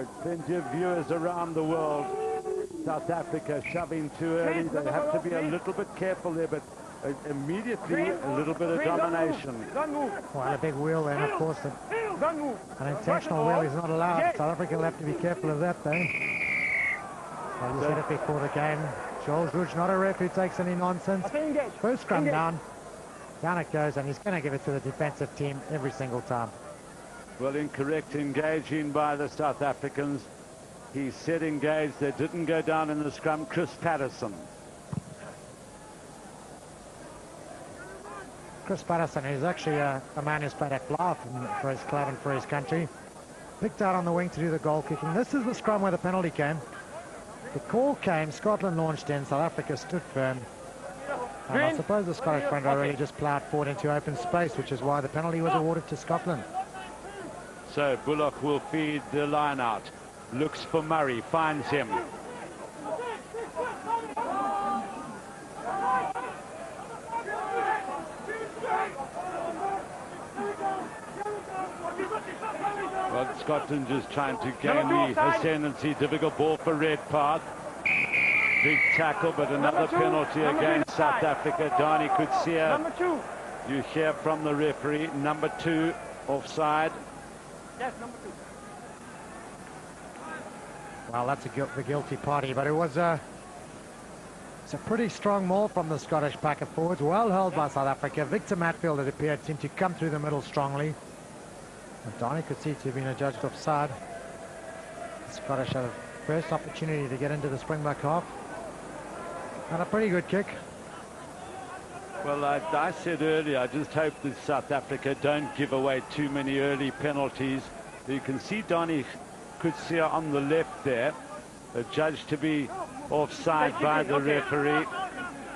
plenty of viewers around the world. South Africa shoving too early. They have to be a little bit careful there, but immediately a little bit of domination. Well, a big wheel then, of course. An intentional wheel is not allowed. South Africa will have to be careful of that, though. Well, you said it before the game. Charles Rouge, not a ref who takes any nonsense. First scrum down. Down it goes, and he's going to give it to the defensive team every single time. Well, incorrect engaging by the South Africans. He said engage. They didn't go down in the scrum. Chris Patterson. Chris Patterson, who's actually a man who's played at Blyth for his club and for his country. Picked out on the wing to do the goal kicking. This is the scrum where the penalty came. The call came, Scotland launched in, South Africa stood firm. And I suppose the Scottish front row really just ploughed forward into open space, which is why the penalty was awarded to Scotland. So Bullock will feed the line out. Looks for Murray, finds him. Well, Scotland just trying to gain the ascendancy. Difficult ball for Redpath. Big tackle, but another penalty against South Africa. Donnie Kutsia, you hear from the referee, number 2, offside. Yes, number 2. Well, that's the guilty party, but it's a pretty strong maul from the Scottish pack of forwards. Well held by South Africa. Victor Matfield, it appeared, seemed to come through the middle strongly. And Donnie could see to have been adjudged offside. The Scottish had a first opportunity to get into the Springbok half. And a pretty good kick. Well, I said earlier, I just hope that South Africa don't give away too many early penalties. You can see Donnie Kutsia on the left there, judged to be offside by the referee.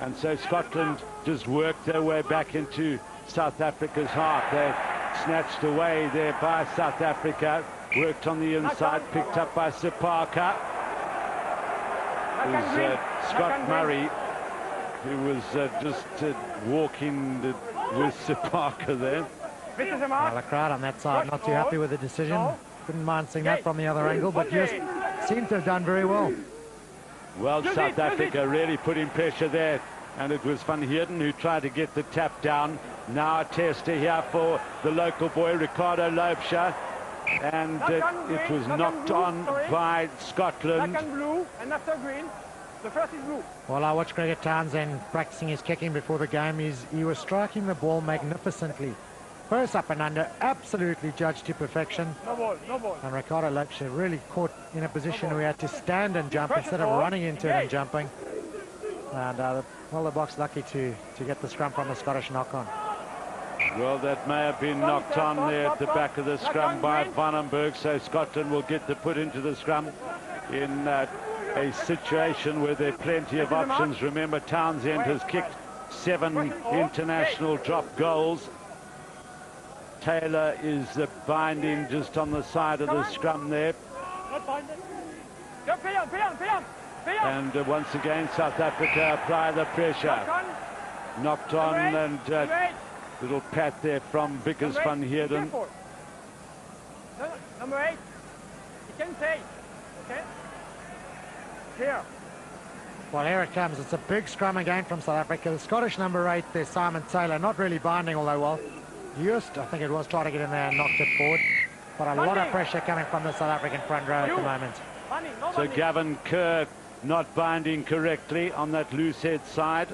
And so Scotland just worked their way back into South Africa's half. They snatched away there by South Africa, worked on the inside, picked up by Sipaka. It was Scott Murray who was just walking with Sipaka there. Well, the crowd on that side not too happy with the decision. Couldn't mind seeing that from the other angle, but just seemed to have done very well. Well, South Africa really putting pressure there, and it was Van Heerden who tried to get the tap down. Now a tester here for the local boy, Ricardo Loubser, and it was knocked on by Scotland. Second blue, and after green. The first is blue. Well, I watched Gregor Townsend practicing his kicking before the game. He was striking the ball magnificently. First up and under, absolutely judged to perfection. No ball, no ball. And Ricardo Loubser really caught in a position where he had to stand and jump instead of running into it and jumping. And well, the Boks lucky to get the scrum from the Scottish knock-on. Well, that may have been knocked on there at the back of the scrum by Vandenberg, so Scotland will get to put into the scrum in a situation where there are plenty of options. Remember, Townsend has kicked 7 international drop goals. Taylor is binding just on the side of the scrum there. And once again, South Africa apply the pressure. Knocked on, and little pat there from Vickers van Heerden. Number 8. You can say. Okay. Here. Well, here it comes. It's a big scrum again from South Africa. The Scottish number 8 there, Simon Taylor, not really binding all that well. Just, I think it was, trying to get in there and knocked it forward. But a lot of pressure coming from the South African front row at the moment. So Gavin Kerr not binding correctly on that loose head side.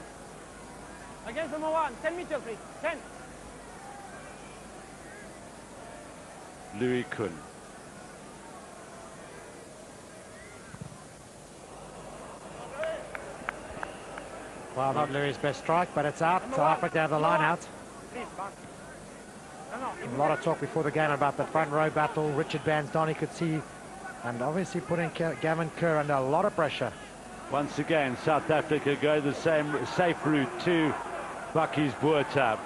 Against number 1, 10 meters, please. 10. Louis Kuhn. Well, not Louis' best strike, but it's out. South Africa have the line out. A lot of talk before the game about the front row battle. Richard Bands, Donnie could see, and obviously putting Gavin Kerr under a lot of pressure. Once again, South Africa go the same safe route to Bucky's Boertab.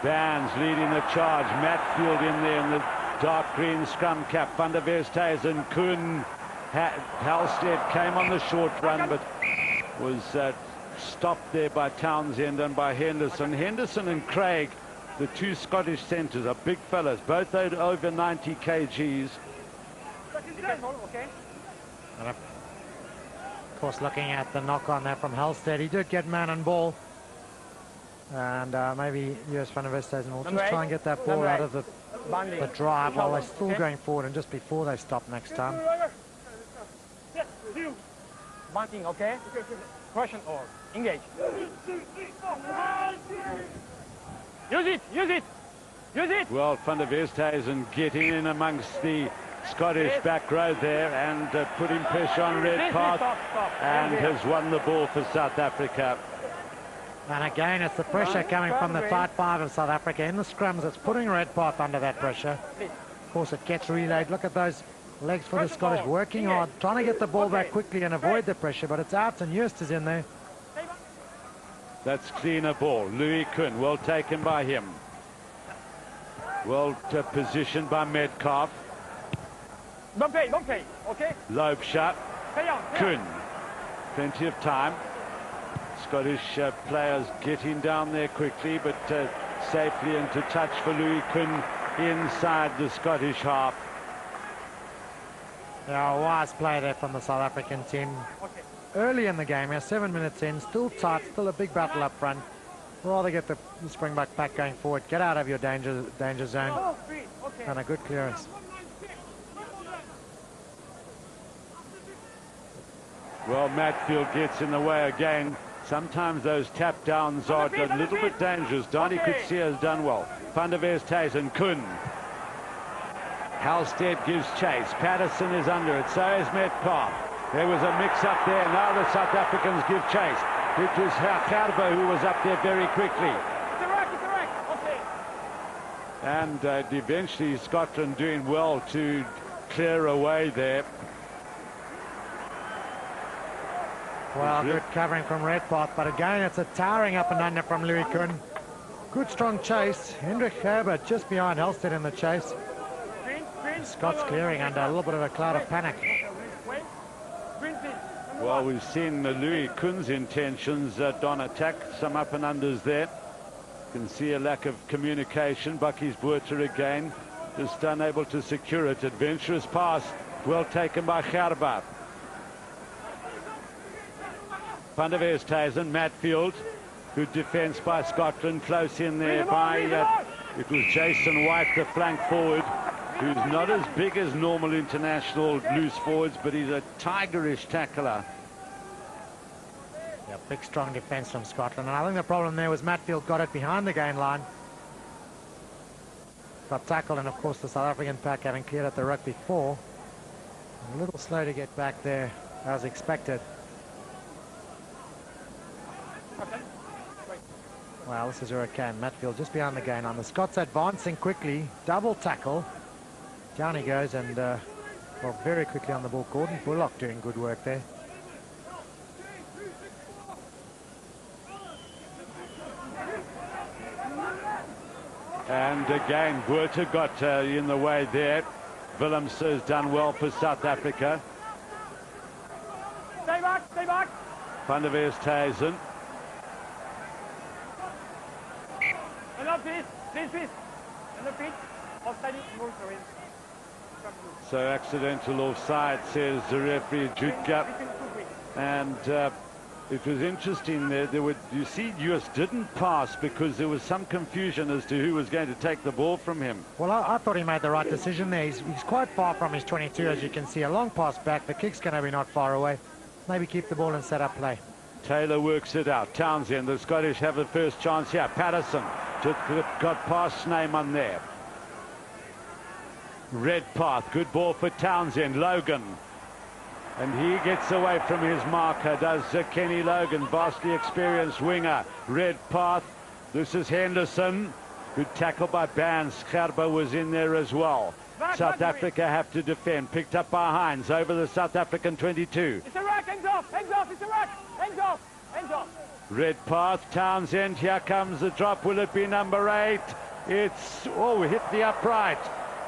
Bands leading the charge. Matfield in there in the dark green scrum cap. Van der Westhuizen, Kuhn, Halstead came on the short run, but was stopped there by Townsend and by Henderson. Henderson and Craig, the two Scottish centres, are big fellas, both over 90 kgs. Be careful, okay? And of course, looking at the knock on there from Halstead, he did get man and ball. And maybe US Van der Westhuizen will just try and get that ball out of the drive while they're still going forward and just before they stop next time. Bunting, okay? Question or engage. Use it, use it, use it! Well, Van der Westhuizen getting in amongst the Scottish back row there and putting pressure on Redpath and has won the ball for South Africa. And again, it's the pressure coming from the tight five of South Africa. In the scrums, it's putting Redpath under that pressure. Of course, it gets relayed. Look at those legs for the Scottish, working hard, trying to get the ball back quickly and avoid the pressure, but it's out and Just is in there. That's cleaner ball. Louis Kuhn, well taken by him. Well positioned by Metcalf. Don't play, okay? Lobe shot. Kuhn. Plenty of time. Scottish players getting down there quickly, but safely into touch for Louis Kuhn inside the Scottish half. Yeah, a wise play there from the South African team. Early in the game, 7 minutes in, still tight, still a big battle up front. Rather get the Springbok pack going forward, get out of your danger zone, and a good clearance. Well, Matfield gets in the way again. Sometimes those tap downs are a little bit dangerous. Donnie Coetzee has done well. Van der Westhuizen, Kuhn. Halstead gives chase. Patterson is under it. So is Metcalf. There was a mix-up there. Now the South Africans give chase. It was Gerber who was up there very quickly. It's a rack, okay. And eventually Scotland doing well to clear away there. Well, good covering from Redpath, but again, it's a towering up and under from Louis Kuhn. Good strong chase. Hendrik Gerber just behind Halstead in the chase. Scott's clearing under a little bit of a cloud of panic. Well, we've seen Louis Kuhn's intentions on attack, some up and unders there. You can see a lack of communication. Bucky's Buerter again, just unable to secure it. Adventurous pass, well taken by Gerber. Van der Westhuizen, Matfield, good defence by Scotland, close in there by, it was Jason White, the flank forward, who's not as big as normal international loose forwards, but he's a tigerish tackler. Yeah, big strong defence from Scotland, and I think the problem there was Matfield got it behind the gain line. Got tackled, and of course the South African pack having cleared at the ruck before. A little slow to get back there as expected. Well, this is Hurricane. Matfield just behind the gain line. The Scots advancing quickly. Double tackle. Down he goes and well, very quickly on the ball. Gordon Bullock doing good work there. And again, Buerter got in the way there. Willems has done well for South Africa. Stay back. Van der Westhuizen. Please. And the feet. Offside, move, sorry. So accidental offside, says the referee Jutka. And it was interesting there. You see, US didn't pass because there was some confusion as to who was going to take the ball from him. Well, I thought he made the right decision there. He's quite far from his 22, as you can see. A long pass back. The kick's going to be not far away. Maybe keep the ball and set up play. Taylor works it out. Townsend, the Scottish have the first chance here. Patterson just got past Snyman there. Redpath, good ball for Townsend. Logan, and he gets away from his marker, does Kenny Logan, vastly experienced winger. Redpath, this is Henderson, good tackle by Barnes. Gerber was in there as well. South Africa have to defend, picked up by Hines over the South African 22. It's a rack, hands off, it's a rack, hands off. Redpath, Townsend, here comes the drop. Will it be number 8? It's, oh, hit the upright.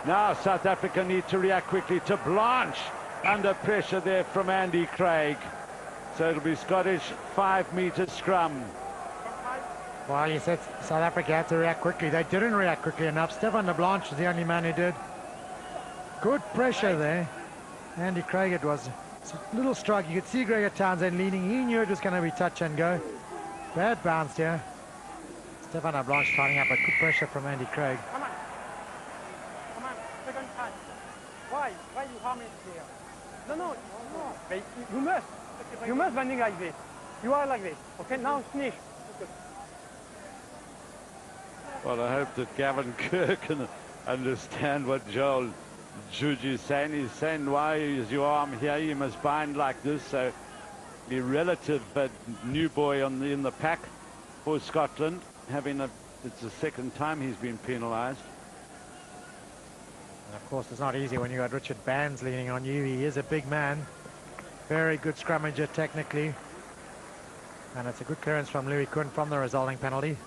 Now South Africa need to react quickly to Blanche. Under pressure there from Andy Craig. So it'll be Scottish 5-meter scrum. Well, you said South Africa had to react quickly. They didn't react quickly enough. Stefan de Blanche was the only man who did. Good pressure there. Andy Craig, it was a little strike. You could see Gregor Townsend leaning. He knew it was going to be touch and go. Bad bounce here. Stefan Blanche trying up a good pressure from Andy Craig. Come on. Come on. Second touch. Why? Why you harm it here? No, no, no. But you must. You must landing like this. You are like this. Okay, now finish. Well, I hope that Gavin Kerr can understand what Joel Judge is saying. He's saying, why is your arm here? You must bind like this. So the relative new boy in the pack for Scotland, it's the second time he's been penalised. And of course, it's not easy when you got Richard Bands leaning on you. He is a big man. Very good scrummager technically. And it's a good clearance from Louis Kuhn from the resulting penalty.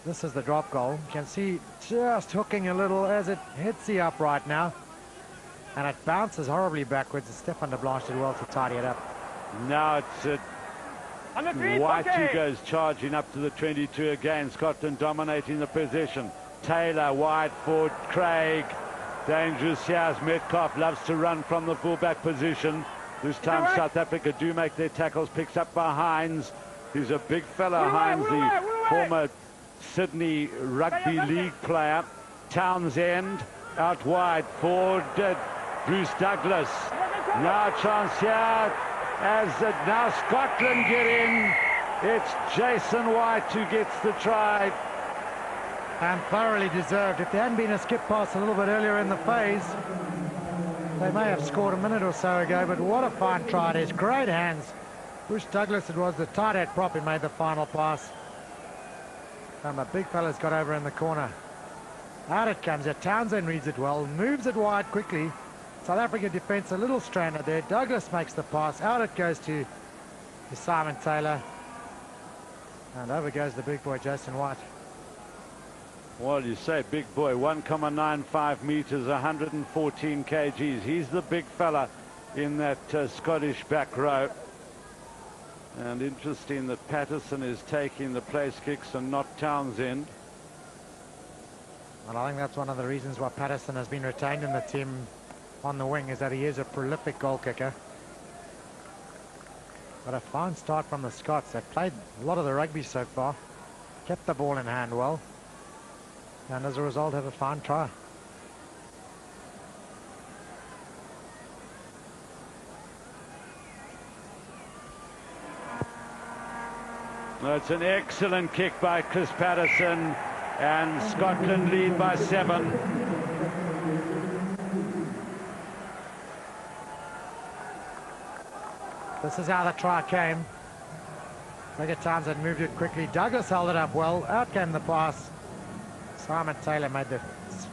This is the drop goal. You can see just hooking a little as it hits the upright now. And it bounces horribly backwards. Stefan de Blanche did well to tidy it up. Now it's White who goes charging up to the 22 again. Scotland dominating the possession. Taylor wide for Craig. Dangerous here as Metcalf loves to run from the fullback position. This time South Africa do make their tackles. Picks up by Hines. He's a big fella, Hines, the former Sydney Rugby League player. Townsend out wide for Bruce Douglas. Now chance here as now Scotland get in. It's Jason White who gets the try. And thoroughly deserved. If there hadn't been a skip pass a little bit earlier in the phase, they may have scored a minute or so ago, but what a fine try it is. Great hands. Bruce Douglas, it was the tight head prop who made the final pass. And the big fella's got over in the corner. Out it comes. Townsend reads it well, moves it wide quickly. South African defence a little stranded there. Douglas makes the pass. Out it goes to Simon Taylor. And over goes the big boy, Jason White. Well, you say big boy, 1.95 meters, 114 kgs. He's the big fella in that Scottish back row. And interesting that Patterson is taking the place kicks and not Townsend. Well, I think that's one of the reasons why Patterson has been retained in the team on the wing, is that he is a prolific goal kicker. But a fine start from the Scots. They've played a lot of the rugby so far, kept the ball in hand well, and as a result have a fine try. It's an excellent kick by Chris Patterson, and Scotland lead by 7. This is how the try came. Gregor Townsend moved it quickly. Douglas held it up well. Out came the pass. Simon Taylor made the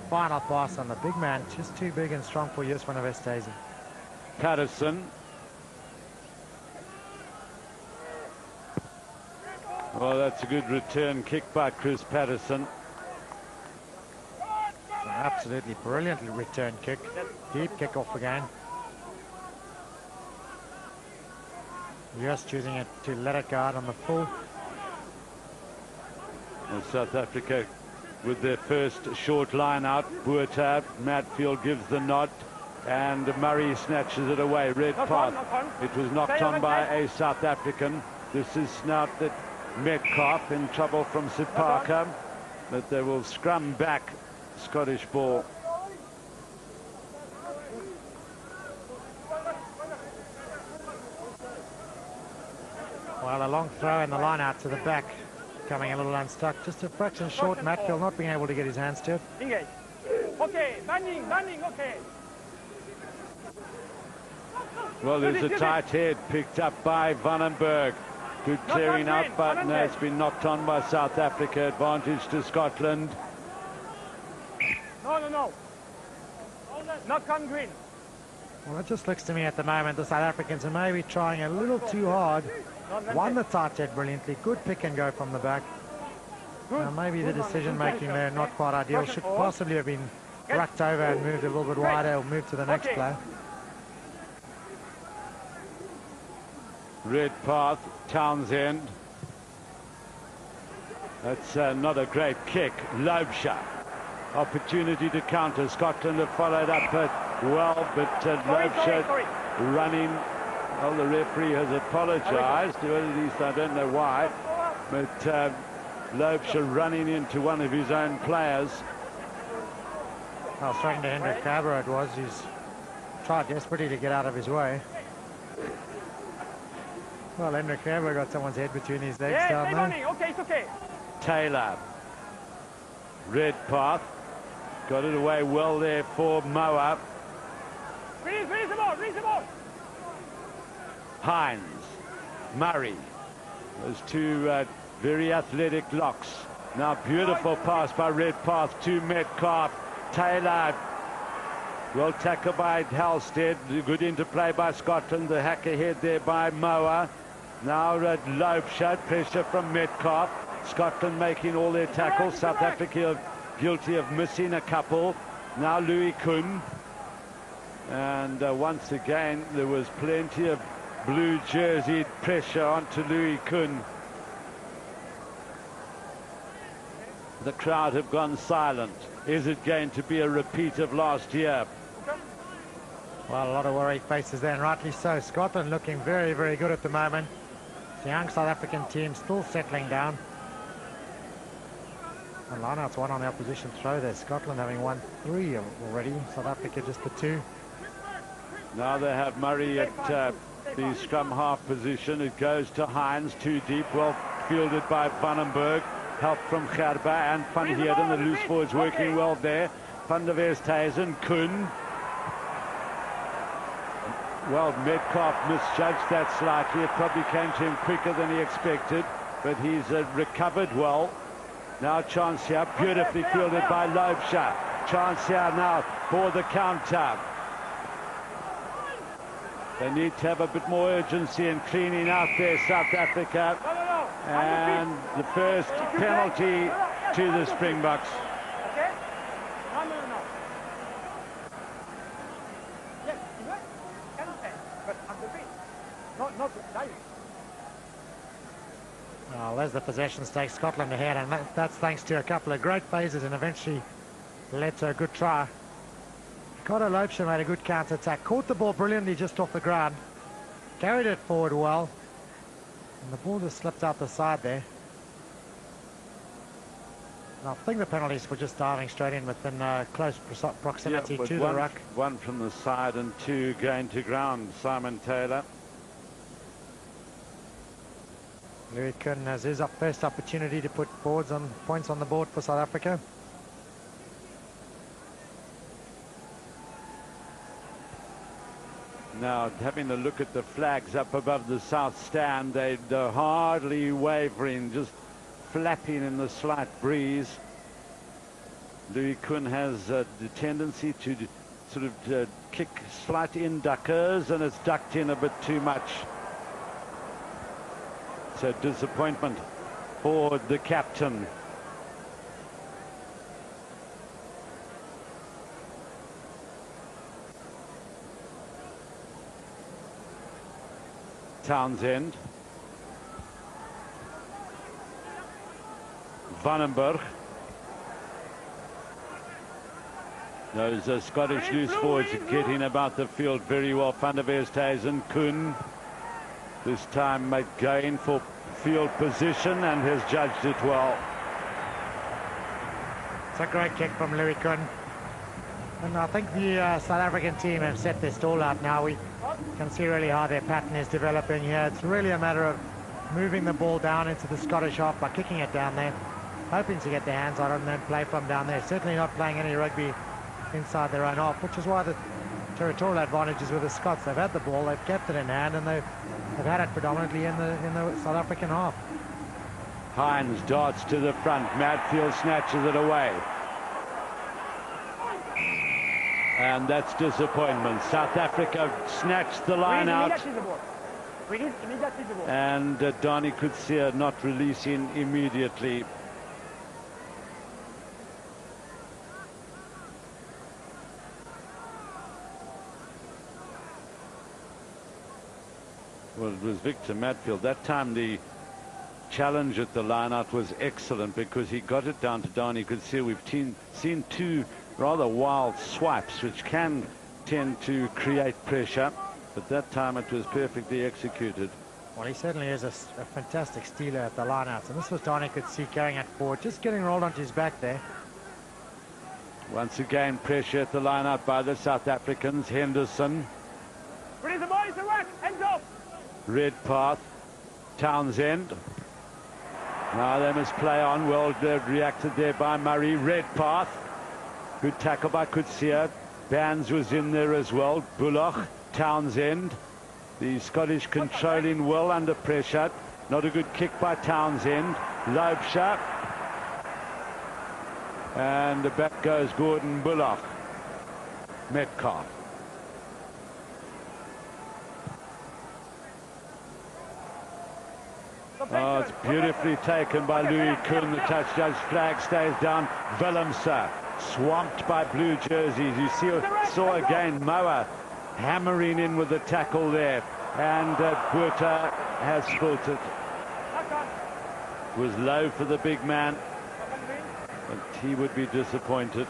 final pass on the big man. Just too big and strong for Jus van der Westhuizen. Patterson. Well, that's a good return kick by Chris Patterson. An absolutely brilliantly return kick. Deep kick off again. Just choosing it to let it go out on the full. And South Africa with their first short line out. Boerta, Matfield gives the nod, and Murray snatches it away. Red path. It was knocked on by a South African. This is now that Metcalf in trouble from Sid Parker, but they will scrum back Scottish ball. Well, a long throw in the line out to the back, coming a little unstuck. Just a fraction short. Matfield not being able to get his hands to it. Engage. Okay, banding, okay. Well, there's a tight head picked up by Vandenberg. Good clearing out, but no, it's been knocked on by South Africa. Advantage to Scotland. No. Not on green. Well, it just looks to me at the moment the South Africans are maybe trying a little too hard. Won the tight head brilliantly. Good pick and go from the back. Now maybe the decision making there not quite ideal. Should possibly have been rucked over and moved a little bit wider or moved to the next player. Red path, Townsend. That's not a great kick. Lobsha. Opportunity to counter. Scotland have followed up, but well, but Loebscher running. Well, the referee has apologized, or at least I don't know why, but Loebscher running into one of his own players. Well, striking to Hendrik Faber it was. He's tried desperately to get out of his way. Well, Hendrik Faber got someone's head between his legs down there. Okay, it's okay. Taylor. Red path. Got it away well there for Moa. Release the ball, release the ball. Hines. Murray. Those two very athletic locks. Now beautiful pass by Redpath to Metcalf. Taylor. Well tackled by Halstead. Good interplay by Scotland. The hack ahead there by Moa. Now Loebscher. Pressure from Metcalf. Scotland making all their tackles. South Africa guilty of missing a couple. Now Louis Kuhn. And once again there was plenty of blue jersey pressure onto Louis Kuhn. The crowd have gone silent. Is it going to be a repeat of last year? Well, a lot of worried faces there, and rightly so. Scotland looking very, very good at the moment. The young South African team still settling down. And lineout's one on the opposition throw there. Scotland having won 3 already. South Africa just the 2. Now they have Murray at the scrum half position. It goes to Hines, too deep, well fielded by Vandenberg. Help from Gerber and Van Heerden. The loose forwards working well there. Van der Westhuizen, Kuhn. Well, Metcalf misjudged that slightly. It probably came to him quicker than he expected, but he's recovered well. Now chance here, beautifully fielded by Loebscher. Chance here now for the counter. They need to have a bit more urgency in cleaning out there, South Africa. And the first penalty to the Springboks. Okay? No. Yes, you know, can say, but on the feet. Not diving. Well, there's the possession stake. Scotland ahead, and that's thanks to a couple of great phases and eventually led to a good try. Ricardo Loebscher made a good counter-attack. Caught the ball brilliantly just off the ground. Carried it forward well. And the ball just slipped out the side there. And I think the penalties were just diving straight in within close proximity to the ruck. One from the side and 2 going to ground, Simon Taylor. Louis Kuhn has his first opportunity to put forwards on points on the board for South Africa. Now, having a look at the flags up above the south stand, they're hardly wavering, just flapping in the slight breeze. Louis Kuhn has the tendency to sort of kick slight induckers, and it's ducked in a bit too much. So disappointment for the captain. Townsend. Vandenberg. Those Scottish loose forwards getting about the field very well. Van der Westhuizen, Kuhn. This time going for field position and has judged it well. It's a great kick from Louis Kuhn. And I think the South African team have set their stall out now. We can see really how their pattern is developing here. It's really a matter of moving the ball down into the Scottish half by kicking it down there, hoping to get their hands on it and then play from down there. Certainly not playing any rugby inside their own half, which is why the territorial advantage is with the Scots. They've had the ball, they've kept it in hand, and they've had it predominantly in the South African half. Hines darts to the front. Madfield snatches it away. And that's disappointment. South Africa snatched the line out. And Dani Coetzee not releasing immediately. Well, it was Victor Matfield. That time the challenge at the line-out was excellent because he got it down to Dani Coetzee. We've seen 2 rather wild swipes which can tend to create pressure, but that time it was perfectly executed. Well, he certainly is a fantastic stealer at the lineouts, and this was Donny could see carrying it forward, just getting rolled onto his back there. Once again, pressure at the lineout by the South Africans. Henderson. Release the body to work. Hands up. Redpath. Townsend. Now they must play on. Well reacted there by Murray. Redpath. Good tackle by Coetzee. Bands was in there as well. Bullock. Townsend. The Scottish controlling well under pressure. Not a good kick by Townsend. Loubser. And back goes Gordon Bullock. Metcalf. Oh, it's beautifully taken by Louis Kuhn. The touch judge flag stays down. Willemse swamped by blue jerseys. You saw again Moa hammering in with the tackle there. And Buerta has spilt it. It was low for the big man, but he would be disappointed.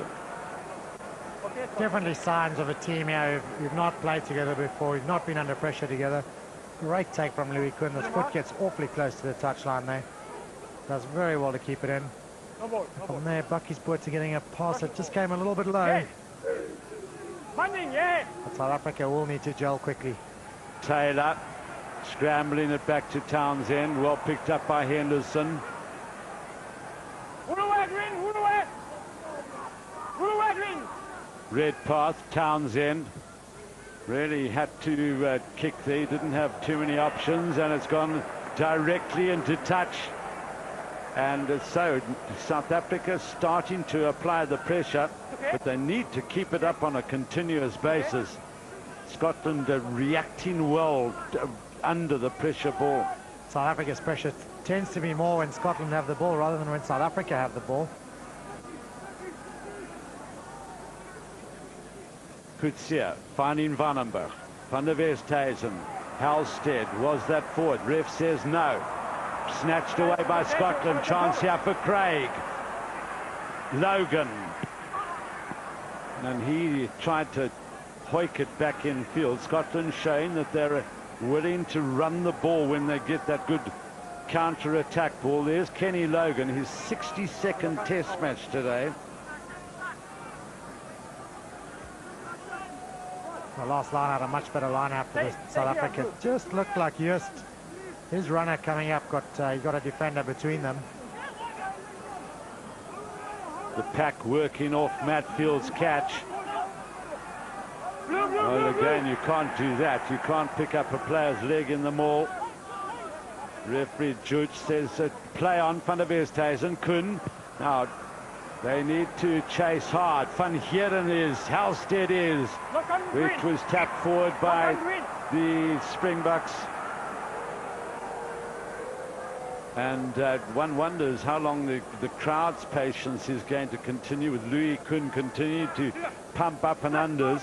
Definitely signs of a team here who've not played together before, who've not been under pressure together. Great take from Louis Kuhn. His foot gets awfully close to the touchline there. Does very well to keep it in. From there, Bucky's Buerta getting a pass. It just came a little bit low. But South Africa will need to gel quickly. Taylor scrambling it back to Townsend. Well picked up by Henderson. Redpath, Townsend. Really had to kick there. He didn't have too many options, and it's gone directly into touch. And so South Africa starting to apply the pressure, but they need to keep it up on a continuous basis. Scotland reacting well under the pressure ball. South Africa's pressure tends to be more when Scotland have the ball rather than when South Africa have the ball. Coetzee finding Vandenberg. Van der Westhuizen. Halstead, was that forward? Ref says no. Snatched away by Scotland. Chance here for Craig. Logan. And he tried to hoik it back in field. Scotland showing that they're willing to run the ball when they get that good counter-attack ball. There's Kenny Logan, his 62nd test match today. The last line out, a much better line out for South Africa. Just looked like Just, his runner coming up, he got a defender between them. The pack working off Matfield's catch. Well, again, you can't do that. You can't pick up a player's leg in the maul. Referee Judge says play on Van der Westhuizen. Kuhn. Now, they need to chase hard. Van Heeren is, Halstead is, which was tapped forward by the Springboks. And one wonders how long the crowd's patience is going to continue with Louis Kuhn continue to pump up and unders.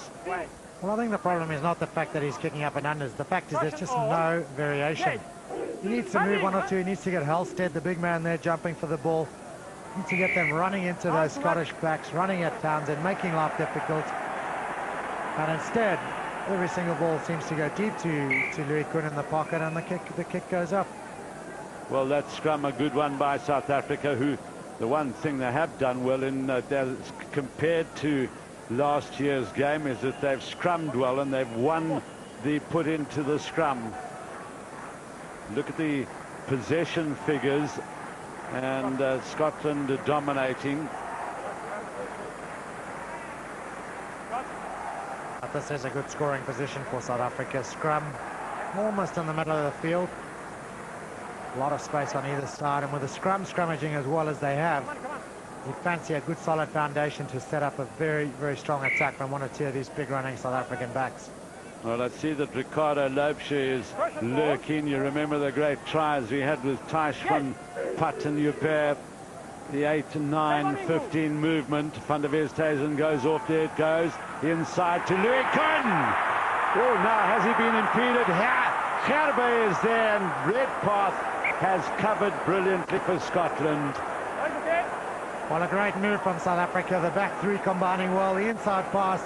Well, I think the problem is not the fact that he's kicking up and unders. The fact is there's just no variation. He needs to move one or two. He needs to get Halstead, the big man there, jumping for the ball. He needs to get them running into those Scottish backs, running at Townsend, making life difficult. And instead, every single ball seems to go deep to Louis Kuhn in the pocket, and the kick goes up. Well, that scrum, a good one by South Africa, who the one thing they have done well in compared to last year's game is that they've scrummed well and they've won the put into the scrum. Look at the possession figures, and Scotland dominating. But this is a good scoring position for South Africa. Scrum almost in the middle of the field. A lot of space on either side, and with the scrum scrummaging as well as they have, you fancy a good solid foundation to set up a very, very strong attack from one or two of these big running South African backs. Well, I see that Ricardo Loubser is lurking. You remember the great tries we had with Taish van Patten-Joubert, the 8 and 9, 15 movement. Van der Westhuizen goes off, there it goes, inside to Louis Kuhn. Oh, now has he been impeded? Gerbe is there, and Redpath has covered brilliantly for Scotland. Well, a great move from South Africa. The back three combining well. The inside pass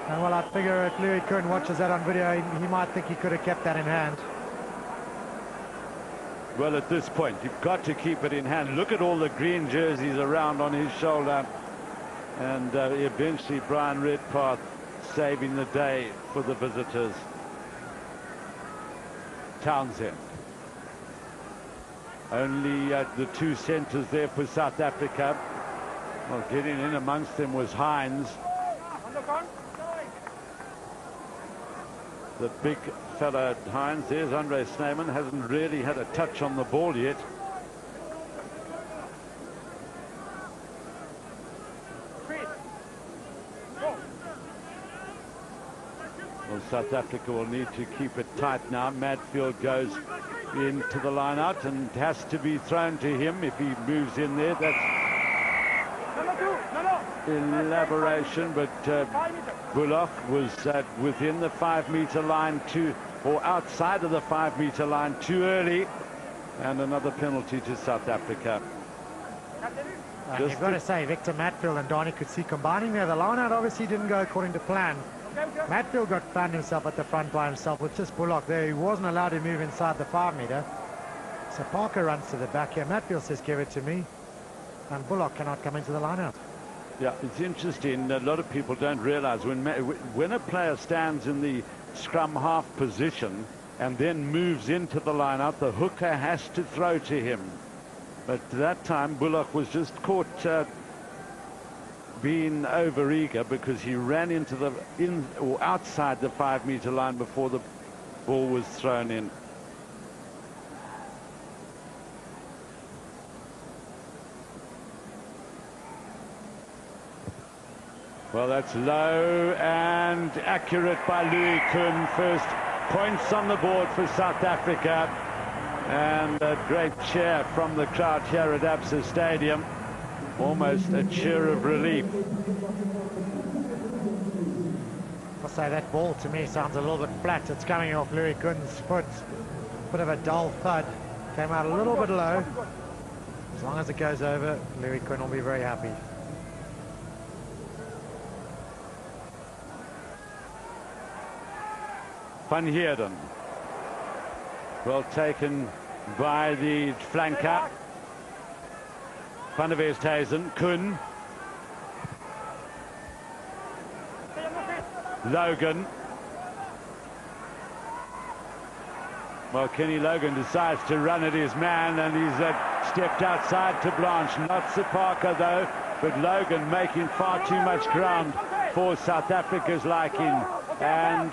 And well, I figure if Louis Kuhn watches that on video, he might think he could have kept that in hand. Well, at this point, you've got to keep it in hand. Look at all the green jerseys around on his shoulder. And eventually Brian Redpath saving the day for the visitors. Townsend. Only the two centres there for South Africa. Well, getting in amongst them was Hines. The big fella Hines. There's Andre Snyman. Hasn't really had a touch on the ball yet. Well, South Africa will need to keep it tight now. Madfield goes into the line out and has to be thrown to him if he moves in there. That's elaboration, but Bullock was within the 5-meter line or outside of the 5-meter line too early, and another penalty to South Africa. You've got to say, Victor Matfield and Donnie could see combining there. The line out obviously didn't go according to plan. Matfield found himself at the front by himself with just Bullock there. He wasn't allowed to move inside the 5-meter. So Parker runs to the back here. Matfield says, give it to me. And Bullock cannot come into the line out. Yeah, it's interesting. A lot of people don't realize when a player stands in the scrum half position and then moves into the line out, the hooker has to throw to him. But that time Bullock was just caught being over-eager because he ran into the outside the 5-meter line before the ball was thrown in. Well, that's low and accurate by Louis Kuhn. First points on the board for South Africa. And a great cheer from the crowd here at Absa Stadium. Almost a cheer of relief. I'll say that ball to me sounds a little bit flat. It's coming off Louis Kuhn's foot. Bit of a dull thud. Came out a little bit low. As long as it goes over, Louis Kuhn will be very happy. Van Heerden. Well taken by the flanker. Van der Westhuizen, Kuhn. Logan. Well, Kenny Logan decides to run at his man, and he's stepped outside to Blanche. Not Parker though, but Logan making far too much ground for South Africa's liking. And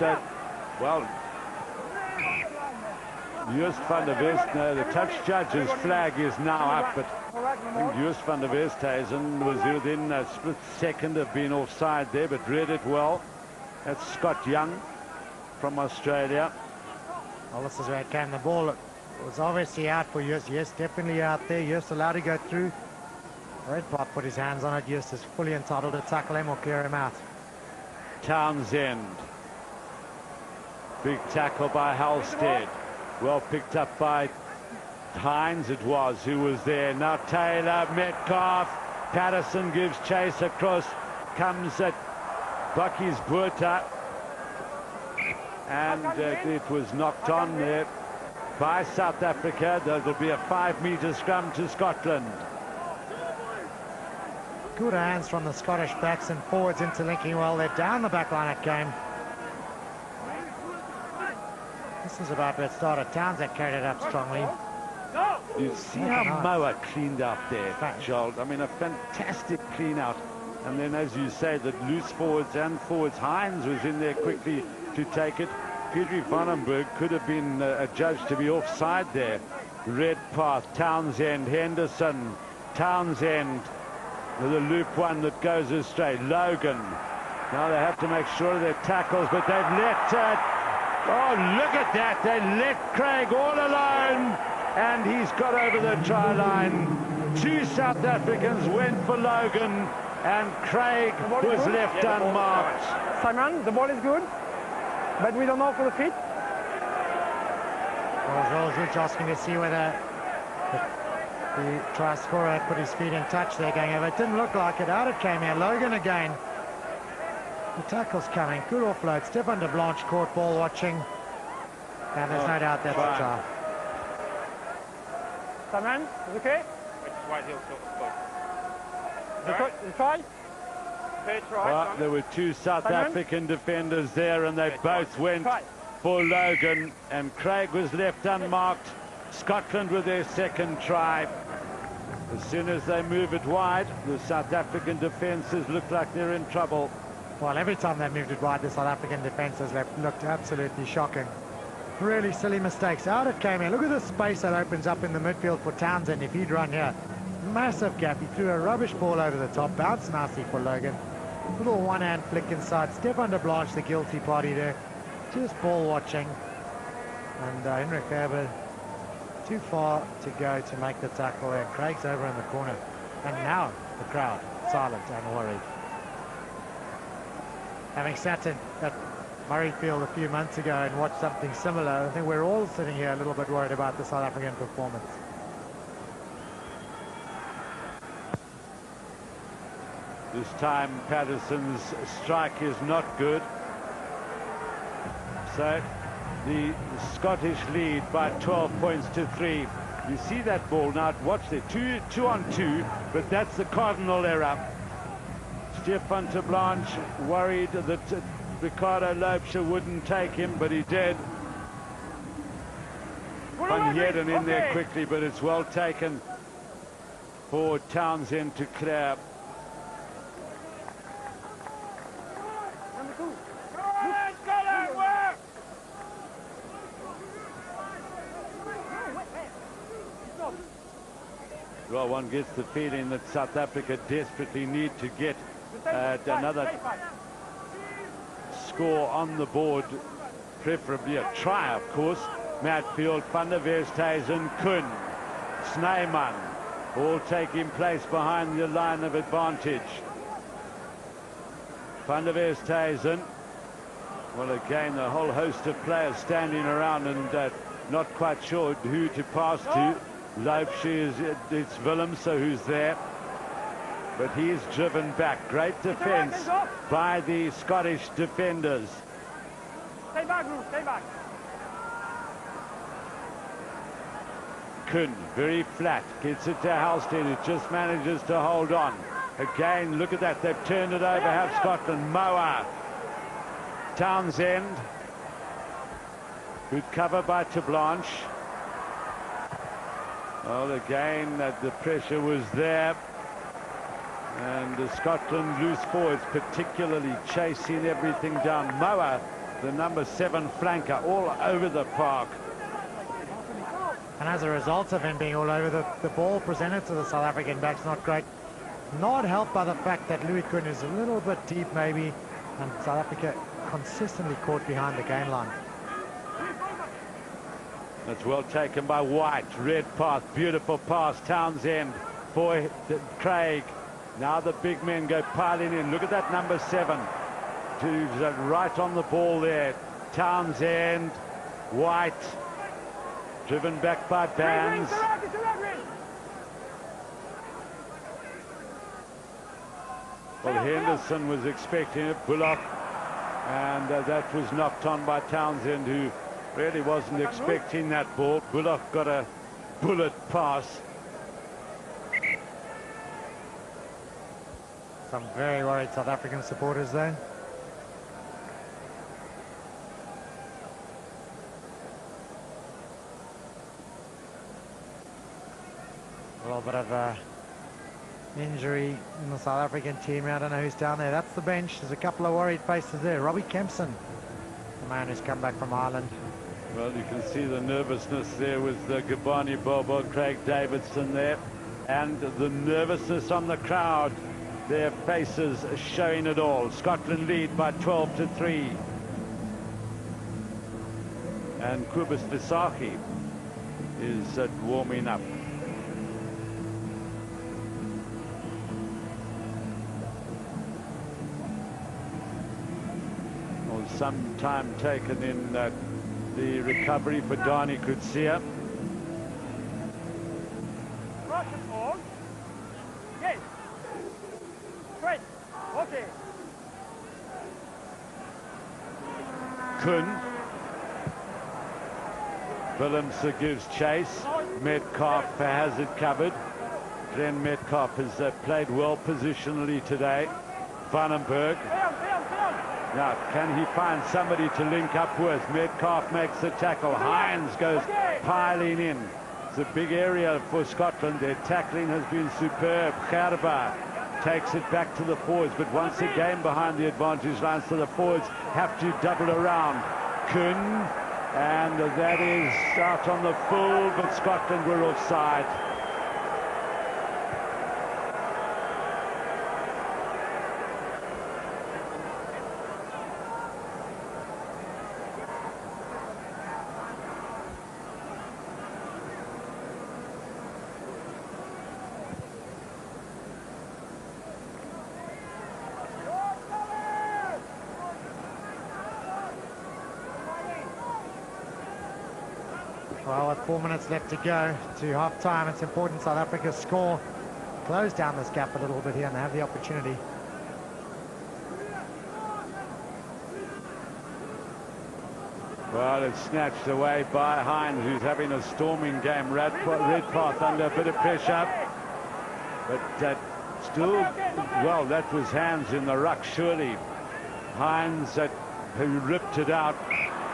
well, Joost van der West, no, the touch judge's flag is now up, but I think Joost van der Westhuizen was within a split second of being offside there, but read it well. That's Scott Young from Australia. Well, this is where it came. The ball was obviously out for Joost. Yes, definitely out there. Joost allowed to go through. Redpath put his hands on it. Joost is fully entitled to tackle him or clear him out. Townsend. Big tackle by Halstead. Well picked up by Hines, it was, who was there. Now Taylor, Metcalf, Patterson gives chase across, comes at Bucky's Buerta, and it was knocked on there by South Africa. There'll be a 5-meter scrum to Scotland. Good hands from the Scottish backs and forwards interlinking well. They're down the back line it came. This is about where it started. Townsend carried it up strongly. You see how Moa cleaned out there, Joel. I mean, a fantastic clean out. And then, as you say, the loose forwards and forwards. Hines was in there quickly to take it. Petrie Vandenberg could have been adjudged to be offside there. Redpath, Townsend, Henderson, Townsend. The loop one that goes astray. Logan. Now they have to make sure of their tackles, but they've let... oh, look at that. They let Craig all alone, and he's got over the try line. Two South Africans went for Logan, and Craig was left unmarked. Simon, the ball is good, but we don't know for the feet. Well, George asking to see whether the try scorer put his feet in touch there going over. It didn't look like it. Out it came here. Logan again. The tackle's coming. Good offload. Stefan de Blanche caught ball watching. And there's no doubt that's a try. Simon, is okay? The try? Fair try. Well, there were two South African defenders there, and they both went for Logan, and Craig was left unmarked. Scotland with their second try. As soon as they move it wide, the South African defences look like they're in trouble. Well, every time they moved it wide, the South African defences looked absolutely shocking. Really silly mistakes. Out it came in. Look at the space that opens up in the midfield for Townsend if he'd run here. Massive gap. He threw a rubbish ball over the top. Bounced nicely for Logan. Little one-hand flick inside. Stefan de Blanche, the guilty party there. Just ball watching. And Henrik Gerber too far to go to make the tackle there. Craig's over in the corner. And now the crowd silent and worried. Having sat at Murrayfield a few months ago and watched something similar, I think we're all sitting here a little bit worried about the South African performance. This time Patterson's strike is not good. So the Scottish lead by 12 points to 3. You see that ball now, watch there, two on two, but that's the cardinal error. Stefan de Blanche worried that Ricardo Loubser wouldn't take him, but he did. Van Heerden in there quickly, but it's well taken for Townsend to clear. Well, one gets the feeling that South Africa desperately need to get another score on the board, preferably a try, of course. Matfield, Van der Westhuizen, Kuhn, Snyman, all taking place behind the line of advantage. Van der Westhuizen, well, again, a whole host of players standing around and not quite sure who to pass to. Loubser, it's Willem, so who's there? But he's driven back. Great defence by the Scottish defenders. Stay back, Bruce, stay back. Kuhn, very flat, gets it to Halstead, who just manages to hold on. Again, look at that, they've turned it over, have Scotland. Moa, Townsend, good cover by de Blanche. Well, again, the pressure was there. And Scotland loose forwards, particularly chasing everything down. Moa, the number 7 flanker, all over the park. And as a result of him being all over, the ball presented to the South African backs not great. Not helped by the fact that Louis Kuhn is a little bit deep maybe, and South Africa consistently caught behind the gain line. That's well taken by White. Red path, beautiful pass. Townsend for Craig. Now the big men go piling in. Look at that number 7. Who's right on the ball there. Townsend, White, driven back by Bands. Well, Henderson was expecting it, Bullock, and that was knocked on by Townsend, who really wasn't expecting that ball. Bullock got a bullet pass. Some very worried South African supporters there. A little bit of injury in the South African team. I don't know who's down there. That's the bench. There's a couple of worried faces there. Robbie Kempson, the man who's come back from Ireland. Well, you can see the nervousness there with Gabani Bobo, Craig Davidson there, and the nervousness on the crowd. Their faces showing it all. Scotland lead by 12 to 3. And Kobus Visagie is warming up. Well, some time taken in the recovery for Dani Coetzee. Yes. Great. Okay. Kuhn. Willemse gives chase. Metcalf has it covered. Glenn Metcalf has played well positionally today. Vandenberg. Now, can he find somebody to link up with? Metcalf makes the tackle. Hines goes piling in. It's a big area for Scotland. Their tackling has been superb. Gerba takes it back to the forwards, but once again behind the advantage line, so the forwards have to double around. Kuhn, and that is out on the full, but Scotland were offside. Well, with 4 minutes left to go to half-time, it's important South Africa score, close down this gap a little bit here, and they have the opportunity. Well, it's snatched away by Hines, who's having a storming game. Redpath under a bit of pressure, but still, well, that was hands in the ruck, surely. Hines, who ripped it out.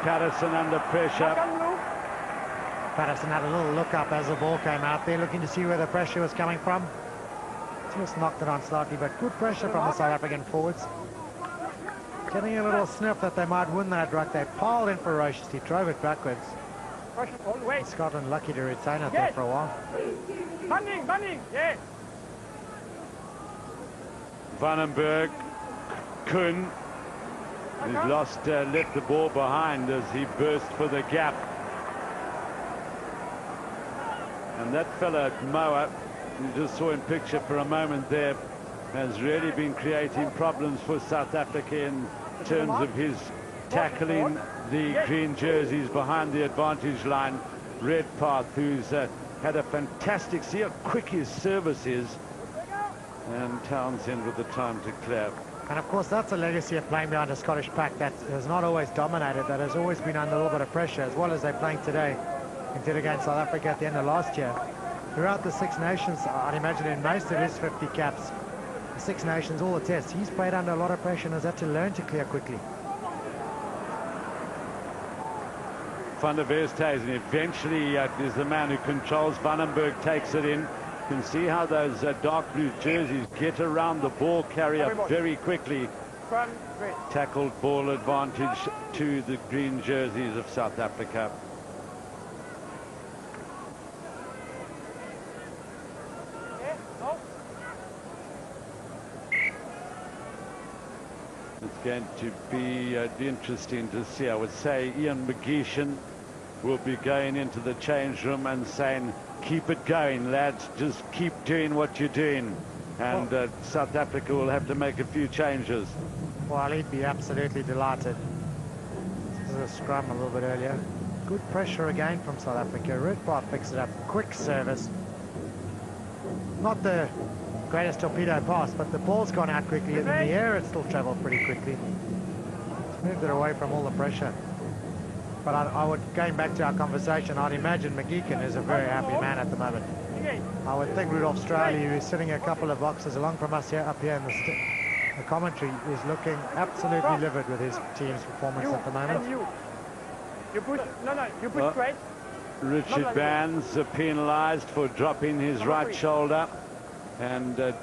Patterson under pressure. Patterson had a little look up as the ball came out there, looking to see where the pressure was coming from. Just knocked it on slightly, but good pressure from the South African forwards. Getting a little sniff that they might win that ruck. They piled in ferociously, drove it backwards. Scotland lucky to retain it there for a while. Bunning, yes. Vandenberg, Kuhn, he's left the ball behind as he burst for the gap. And that fella, Moa, you just saw in picture for a moment there, has really been creating problems for South Africa in terms of his tackling the green jerseys behind the advantage line. Redpath, who's had a fantastic, see how quick his service is. And Townsend with the time to clear. And of course, that's a legacy of playing behind a Scottish pack that has not always dominated, that has always been under a little bit of pressure, as well as they're playing today. He did against South Africa at the end of last year. Throughout the Six Nations, I'd imagine in most of his 50 caps, the Six Nations, all the tests, he's played under a lot of pressure and has had to learn to clear quickly. Van der Westhuizen eventually is the man who controls. Vandenberg takes it in. You can see how those dark blue jerseys get around the ball carrier very quickly. Tackled ball advantage to the green jerseys of South Africa. It's going to be interesting to see. I would say Ian McGeechan will be going into the change room and saying, keep it going, lads, just keep doing what you're doing. And South Africa will have to make a few changes. Well, he'd be absolutely delighted. This is a scrum a little bit earlier. Good pressure again from South Africa. Redpath picks it up, quick service. Not the greatest torpedo pass, but the ball's gone out quickly. In the air, it still travelled pretty quickly. It's moved it away from all the pressure. But I would, going back to our conversation, I'd imagine McGeechan is a very happy man at the moment. I would think Rudolph Straley, who is sitting a couple of boxes along from us here, up here in the commentary, is looking absolutely livid with his team's performance at the moment. You push straight. Richard Bands penalised for dropping his right shoulder and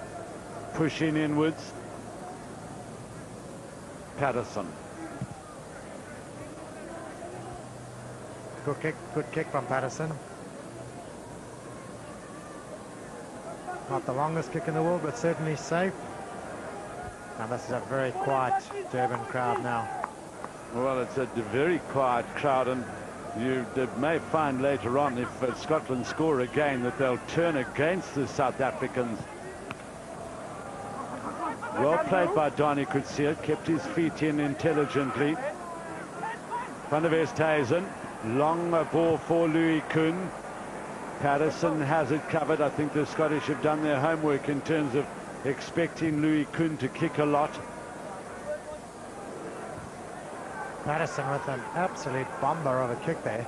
pushing inwards. Patterson. Good kick from Patterson. Not the longest kick in the world, but certainly safe. And this is a very quiet Durban crowd now. Well, it's a very quiet crowd, and you may find later on, if Scotland score again, that they'll turn against the South Africans. Well played by Donny Coetzee, kept his feet in intelligently. Van der Westhuizen, long ball for Louis Kuhn. Patterson has it covered. I think the Scottish have done their homework in terms of expecting Louis Kuhn to kick a lot. Patterson with an absolute bomber of a kick there.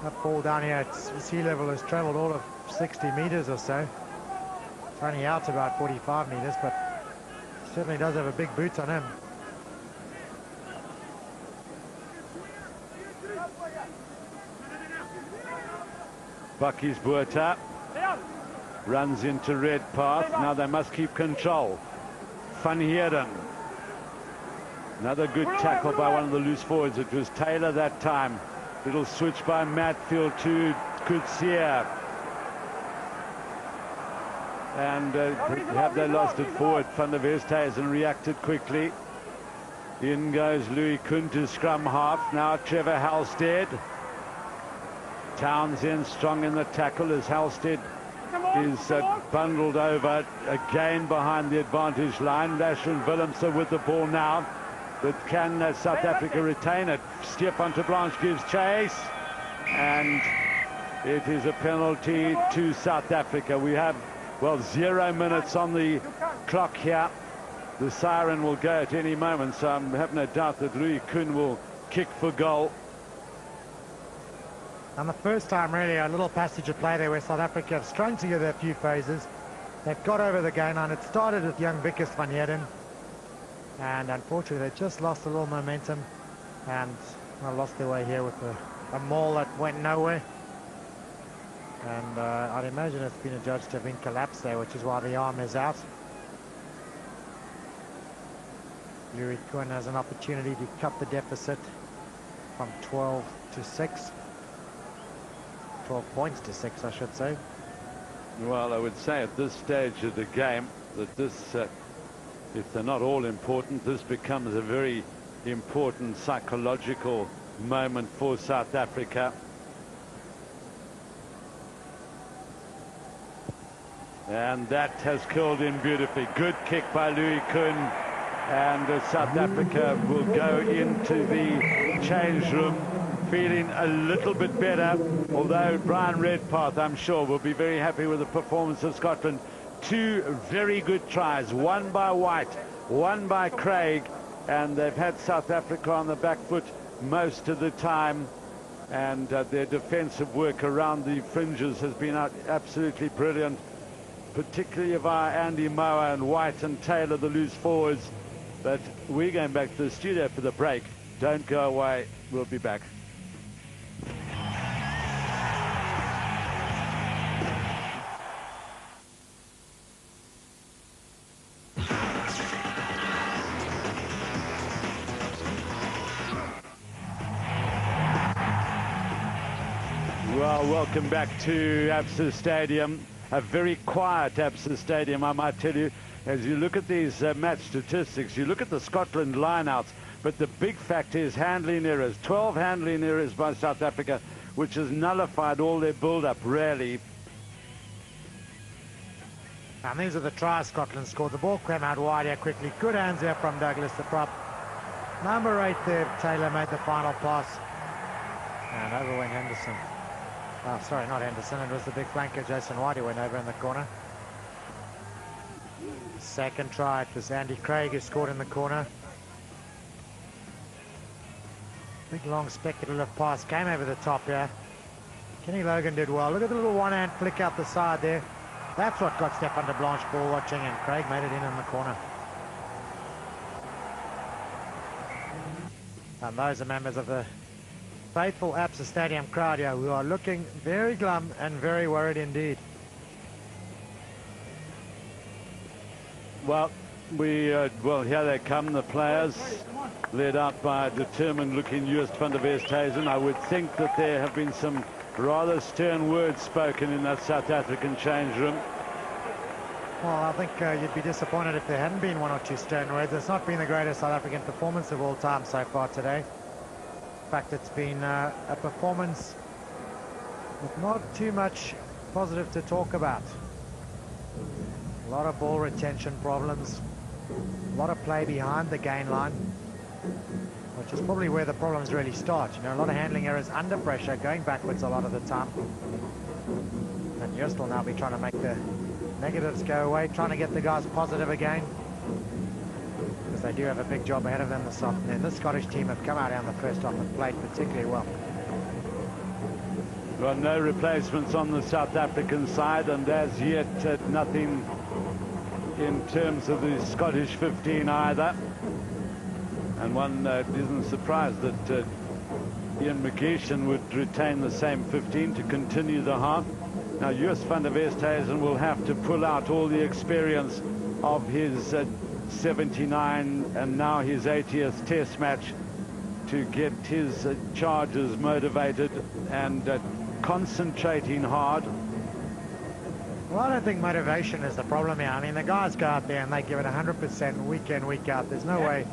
That ball down here at sea level has travelled all of 60 metres or so. It's running out about 45 metres, but certainly does have a big boot on him. Bucky's Buerta runs into red path. Now they must keep control. Van Heeren. Another good tackle by one of the loose forwards. It was Taylor that time. Little switch by Matfield to Coetzee. And have they lost it forward? Van der Westhuizen reacted quickly. In goes Louis Kuhn to scrum half. Now Trevor Halstead. Townsend strong in the tackle as Halstead is bundled over again behind the advantage line. Lashon Willemse with the ball now. But can South Africa retain it? Stefan de Blanche gives chase. And it is a penalty to South Africa. We have, well, 0 minutes on the clock here. The siren will go at any moment, so I have no doubt that Louis Kuhn will kick for goal. And the first time, really, a little passage of play there where South Africa have strung together a few phases. They've got over the gain line. It started with young Wikus van Heeren. And unfortunately, they just lost a little momentum and lost their way here with a maul that went nowhere. And I'd imagine it's been adjudged to have been collapsed there, which is why the arm is out. Louis Kuhn has an opportunity to cut the deficit from 12 to 6. 12 points to 6, I should say. Well, I would say at this stage of the game that this, if they're not all important, this becomes a very important psychological moment for South Africa. And that has curled in beautifully. Good kick by Louis Kuhn. And South Africa will go into the change room feeling a little bit better, although Brian Redpath, I'm sure, will be very happy with the performance of Scotland. 2 very good tries, one by White, one by Craig, and they've had South Africa on the back foot most of the time, and their defensive work around the fringes has been absolutely brilliant, particularly via Andy Mower and White and Taylor, the loose forwards. But we're going back to the studio for the break. Don't go away, we'll be back. Well, welcome back to Absa Stadium. A very quiet Absa Stadium, I might tell you. As you look at these match statistics, you look at the Scotland lineouts, but the big fact is handling errors. 12 handling errors by South Africa, which has nullified all their build-up, really. And these are the tries Scotland scored. The ball came out wide here quickly. Good hands there from Douglas, the prop. Number 8 there, Taylor made the final pass. And over went Henderson. Oh, sorry, not Henderson. It was the big flanker, Jason White, who went over in the corner. Second try, it was Andy Craig who scored in the corner. Big, long, speculative pass came over the top here. Kenny Logan did well. Look at the little one-hand flick out the side there. That's what got Stefan de Blanche ball watching, and Craig made it in the corner. And those are members of the faithful Absa Stadium crowd here who are looking very glum and very worried indeed. Well, well, here they come, the players, led out by a determined-looking Joost van der Westhuizen. I would think that there have been some rather stern words spoken in that South African change room. Well, I think you'd be disappointed if there hadn't been 1 or 2 stern words. It's not been the greatest South African performance of all time so far today. In fact, it's been a performance with not too much positive to talk about. A lot of ball retention problems, a lot of play behind the gain line, which is probably where the problems really start. You know, a lot of handling errors under pressure, going backwards a lot of the time. And Joost will now be trying to make the negatives go away, trying to get the guys positive again. because they do have a big job ahead of them this afternoon. This Scottish team have come out on the first half and played particularly well. Well, no replacements on the South African side, and as yet nothing in terms of the Scottish 15 either. And one isn't surprised that Ian McGeeshan would retain the same 15 to continue the half. Now, Joos van der Westhuizen will have to pull out all the experience of his 79 and now his 80th Test match to get his charges motivated and concentrating hard. Well, I don't think motivation is the problem here. I mean, the guys go out there and they give it 100% week in, week out. There's no way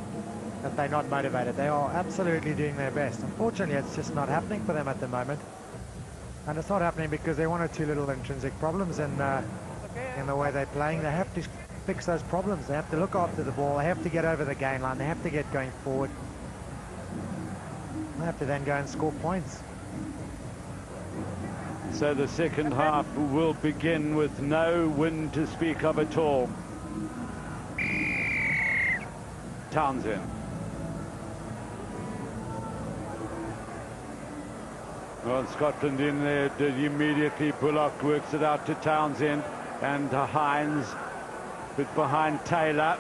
that they're not motivated. They are absolutely doing their best. Unfortunately, it's just not happening for them at the moment. And it's not happening because there are one or two little intrinsic problems in the way they're playing. They have to fix those problems. They have to look after the ball. They have to get over the gain line. They have to get going forward. They have to then go and score points. So the second half will begin with no wind to speak of at all. Townsend. Well, Scotland in there did immediately. Bullock works it out to Townsend and Hines, but behind Taylor.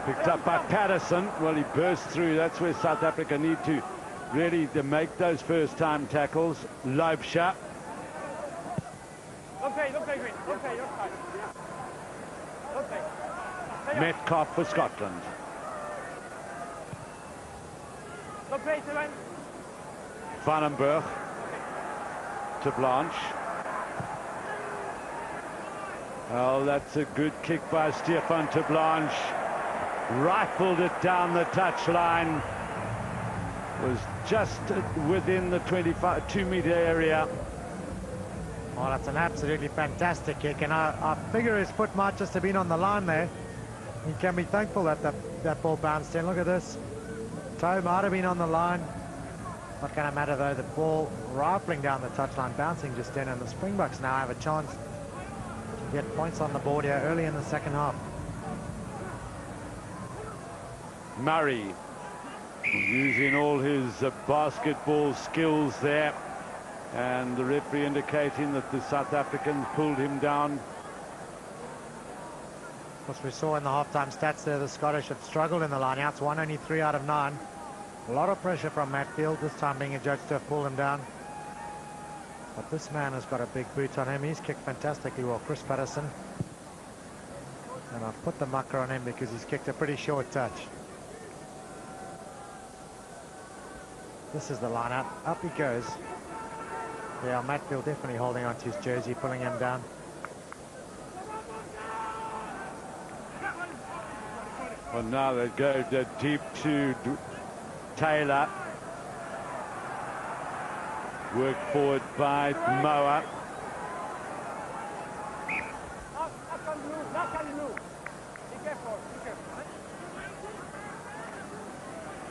Picked up by Patterson. Well, he burst through. That's where South Africa need to really to make those first-time tackles. Loubser. Metcalf for Scotland. Vandenberg to Blanche. Oh, that's a good kick by Stefan to Blanche. Rifled it down the touchline. Was just within the 2-meter area. Oh, that's an absolutely fantastic kick, and I figure his foot might just have been on the line there. He can be thankful that that ball bounced in. Look at this. Toe might have been on the line. Not going to matter though. The ball rifling down the touchline, bouncing just in, and the Springboks now have a chance to get points on the board here early in the second half. Murray using all his basketball skills there, and the referee indicating that the South Africans pulled him down. As we saw in the halftime stats there, the Scottish have struggled in the line-outs. Won only 3 out of 9. A lot of pressure from Matfield, this time being adjudged to have pulled him down. But this man has got a big boot on him. He's kicked fantastically well, Chris Patterson. And I've put the mucker on him because he's kicked a pretty short touch. This is the line-out. Up he goes. Yeah, Matfield definitely holding on to his jersey, pulling him down. Well, now they go deep to Taylor. Worked forward by Moa.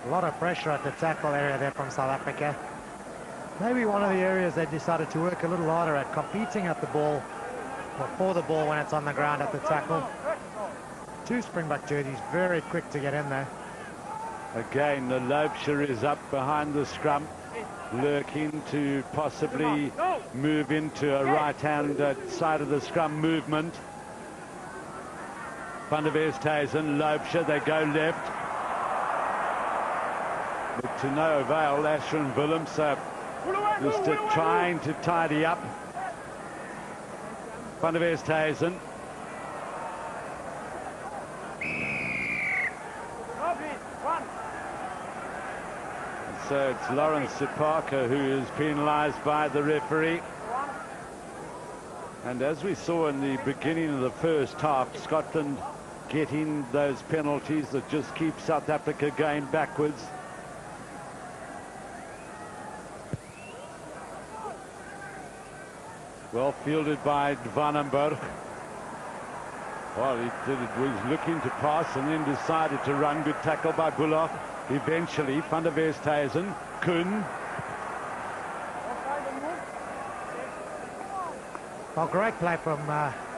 A lot of pressure at the tackle area there from South Africa. Maybe one of the areas they decided to work a little harder at, competing at the ball, or for the ball when it's on the ground at the tackle. 2 Springbok jerseys, very quick to get in there. Again, the Loubser is up behind the scrum, lurking to possibly move into a right-hand side of the scrum movement. Van der Westhuizen, Loubser, they go left. But to no avail. Ashton Willems just trying to tidy up. Van der Westhuizen. So it's Lawrence Sipaka who is penalised by the referee. And as we saw in the beginning of the first half, Scotland getting those penalties that just keep South Africa going backwards. Well fielded by Vandenberg. Well, was looking to pass and then decided to run. Good tackle by Bullock. Eventually, Van der Westhuizen, Kuhn. Well, great play from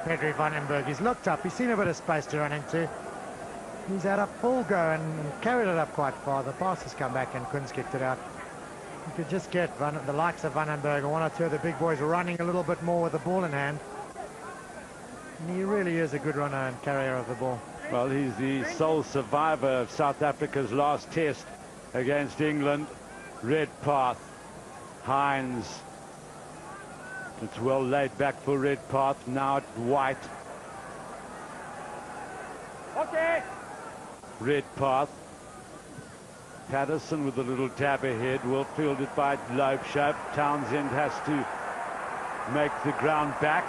Pedri Vandenberg. He's looked up, he's seen a bit of space to run into. He's had a full go and carried it up quite far. The pass has come back and Kunz kicked it out. You could just get the likes of Vandenberg or one or two of the big boys running a little bit more with the ball in hand. And he really is a good runner and carrier of the ball. Well, he's the sole survivor of South Africa's last test against England. Redpath, Hines. It's well laid back for Redpath. Now White. Okay. Redpath. Patterson with a little dab ahead. Will field it by Loebshope. Townsend has to make the ground back.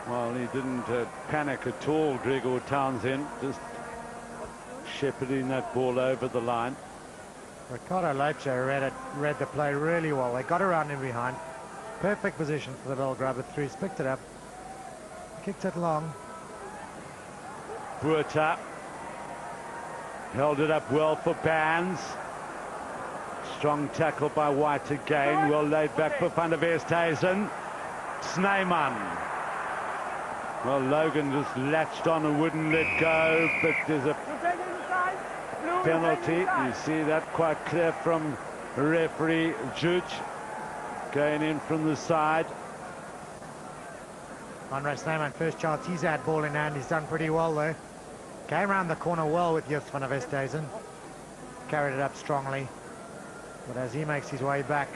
Well, he didn't panic at all, Gregor Townsend. Just shepherding that ball over the line. Ricardo Loebshope read the play really well. They got around him behind. Perfect position for the little grubber through. Picked it up. Kicked it long. Buerta held it up well for Bands. Strong tackle by White again. Well laid back for Van der Westhuizen. Snyman. Well, Logan just latched on and wouldn't let go, but there's a penalty. You see that quite clear from referee Juge going in from the side. Andre Snyman, first chance he's had ball in hand. He's done pretty well there. Came around the corner well with Joost van der Westhuizen. Carried it up strongly. But as he makes his way back,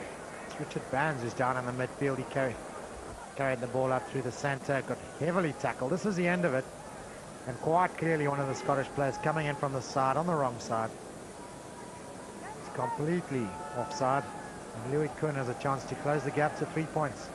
it's Richard Bands who's down in the midfield. He carried the ball up through the centre, got heavily tackled. This is the end of it. And quite clearly one of the Scottish players coming in from the side, on the wrong side. It's completely offside. And Louis Kuhn has a chance to close the gap to 3 points.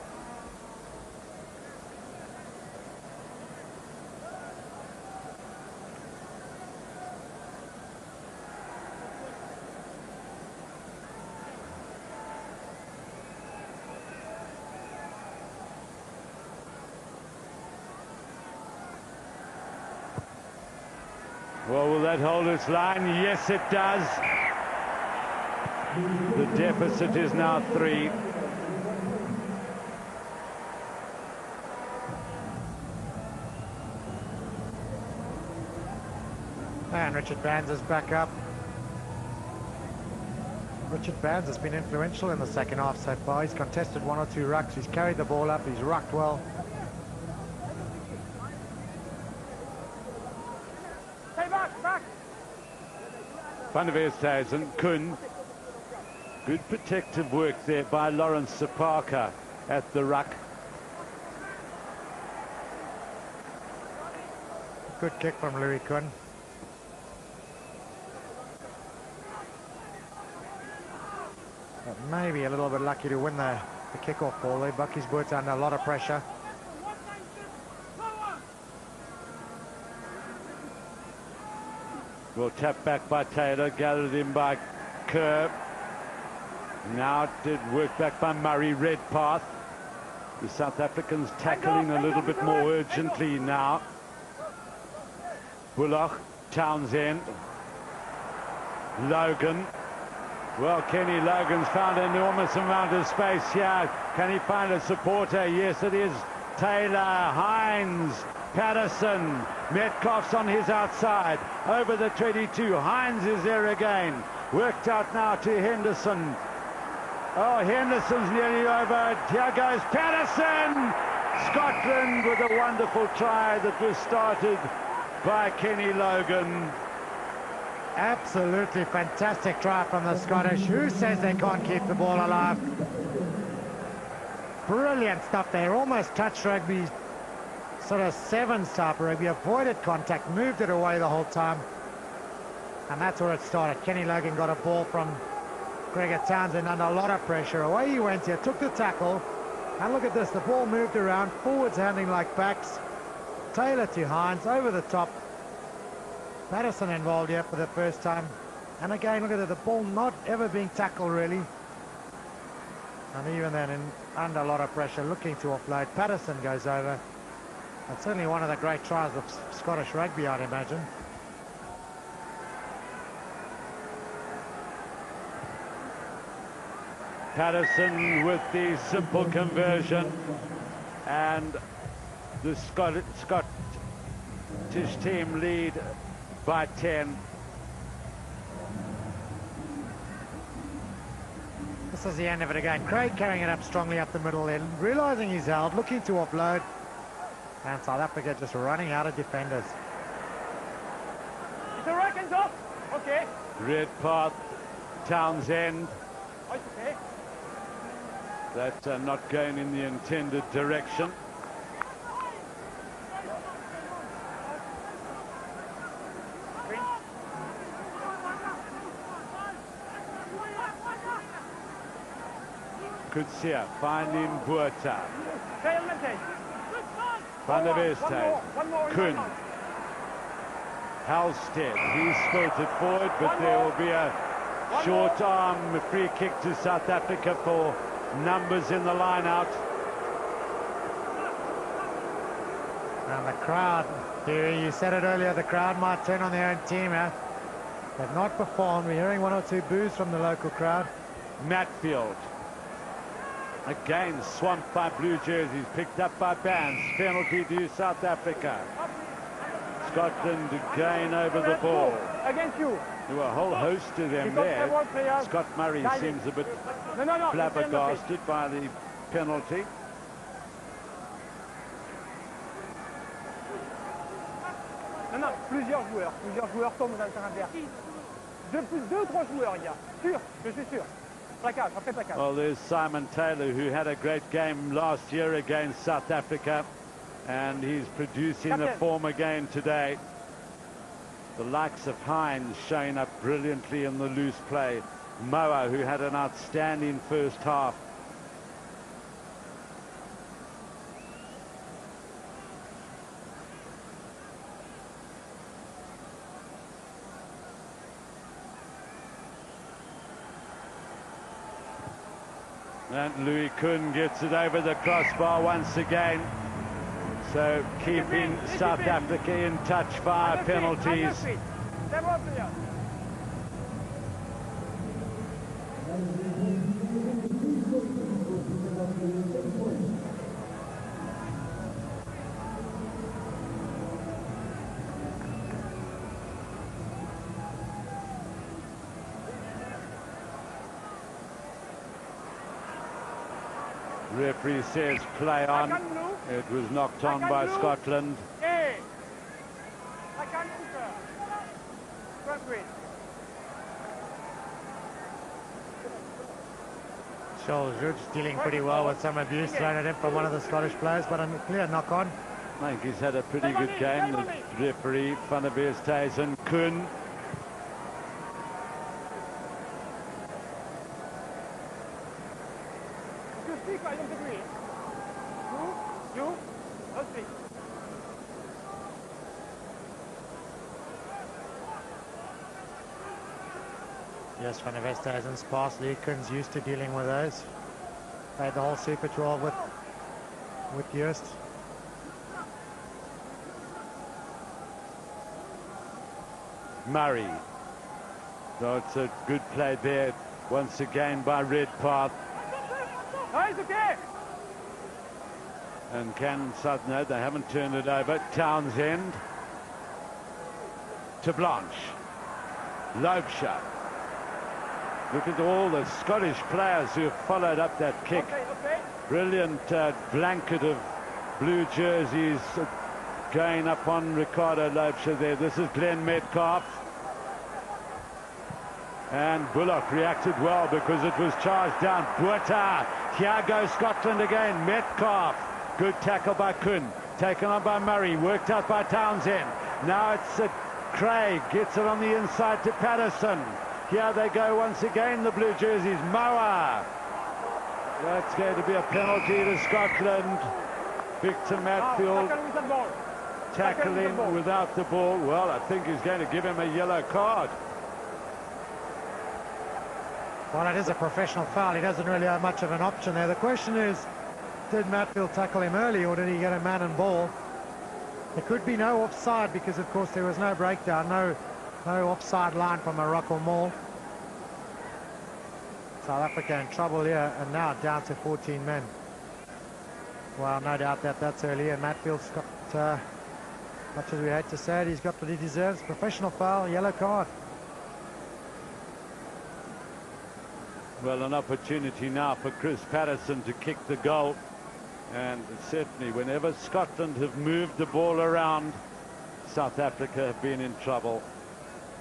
Well, will that hold its line? Yes, it does. The deficit is now 3. And Richard Bands is back up. Richard Bands has been influential in the second half so far. He's contested 1 or 2 rucks. He's carried the ball up. He's rucked well. Van der Westhuizen, Kuhn. Good protective work there by Lawrence Sapaka at the ruck. Good kick from Louis Kuhn. But maybe a little bit lucky to win the kick-off ball there. Bucky's Buerta under a lot of pressure. Well, tapped back by Taylor, gathered in by Kerr. Now it did work back by Murray. Redpath. The South Africans tackling a little bit more urgently now. Bullock, Townsend, Logan. Well, Kenny Logan's found an enormous amount of space here. Can he find a supporter? Yes, it is Taylor, Hines, Patterson. Metcalf's on his outside, over the 22. Hines is there again. Worked out now to Henderson. Oh, Henderson's nearly over. Here goes Patterson! Scotland with a wonderful try that was started by Kenny Logan. Absolutely fantastic try from the Scottish. Who says they can't keep the ball alive? Brilliant stuff there. Almost touch rugby. Sort of sevens type rugby, avoided contact, moved it away the whole time. And that's where it started. Kenny Logan got a ball from Gregor Townsend under a lot of pressure. Away he went here, took the tackle. And look at this, the ball moved around, forwards handling like backs. Taylor to Hines, over the top. Patterson involved here for the first time. And again, look at it, the ball not ever being tackled really. And even then, under a lot of pressure, looking to offload. Patterson goes over. That's certainly one of the great tries of Scottish rugby, I'd imagine. Patterson with the simple conversion, and the Scottish team lead by 10. This is the end of it again. Craig carrying it up strongly up the middle then, realising he's held, looking to offload, and South Africa just running out of defenders. It's a rack and top. Okay. Redpath, Townsend. Oh, it's okay. That's not going in the intended direction. Kutsia finding Buerta. Van der Westhuizen. Kuhn. Halstead. He's spurted forward, but there will be a short arm free kick to South Africa for numbers in the line out. And the crowd, Derry, you said it earlier, the crowd might turn on their own team. They've not performed. We're hearing one or two boos from the local crowd. Matfield. Again swamped by blue jerseys, picked up by bands. Penalty to South Africa. Scotland again over the ball. Against you. There were a whole host of them there. Scott Murray seems a bit flabbergasted by the penalty. Non, plusieurs joueurs tombent dans le terrain adverse. Deux, trois joueurs, il y a. Sûr, je suis sûr. Placage, après placage. Well, there's Simon Taylor, who had a great game last year against South Africa, and he's producing the form again today. The likes of Hines showing up brilliantly in the loose play. Moa, who had an outstanding first half. And Louis Kuhn gets it over the crossbar once again. So keeping South Africa in touch via penalties. Referee says play on. It was knocked on by Scotland. Charles Judge dealing pretty well with some abuse thrown at him from one of the Scottish players, but a clear knock on. I think he's had a pretty good game. The referee, Van der Westhuizen, Kuhn. Yes, Van der Westhuizen's past. Leekens used to dealing with those. Played the whole Super 12 with Joost. Murray. So it's a good play there once again by Redpath. Okay. And can South, no, they haven't turned it over. Townsend to Blanche. Loubser. Look at all the Scottish players who have followed up that kick. Brilliant blanket of blue jerseys going up on Ricardo Loubser there. This is Glenn Metcalf. And Bullock reacted well because it was charged down. Buerta. Here goes Scotland again. Metcalf. Good tackle by Kuhn. Taken on by Murray. Worked out by Townsend. Now it's Craig. Gets it on the inside to Patterson. Here they go once again, the blue jerseys. Moa. That's going to be a penalty to Scotland. Victor Matfield tackling without the ball. Well, I think he's going to give him a yellow card. Well, it is a professional foul. He doesn't really have much of an option there. The question is, did Matfield tackle him early or did he get a man and ball? There could be no offside because, of course, there was no breakdown, no offside line from a ruck or maul. South Africa in trouble here, and now down to 14 men. Well, no doubt that's early, and Matfield's got, much as we hate to say it, he's got what he deserves. Professional foul, yellow card. Well, an opportunity now for Chris Patterson to kick the goal. And certainly, whenever Scotland have moved the ball around, South Africa have been in trouble.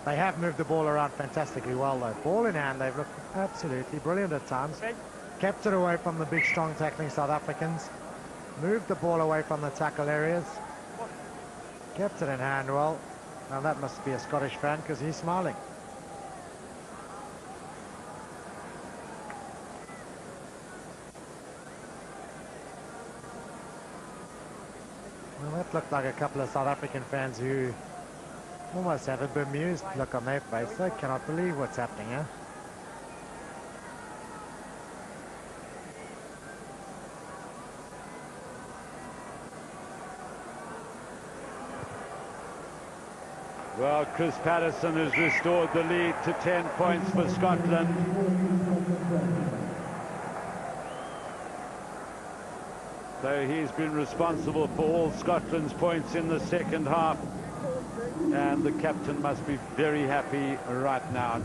They have moved the ball around fantastically well, though. Ball in hand, they've looked absolutely brilliant at times. Kept it away from the big, strong tackling South Africans. Moved the ball away from the tackle areas. Kept it in hand well. Now that must be a Scottish fan, because he's smiling. Well, that looked like a couple of South African fans who almost have a bemused look on their face. They cannot believe what's happening here. Well, Chris Patterson has restored the lead to 10 points for Scotland. So he's been responsible for all Scotland's points in the second half. And the captain must be very happy right now.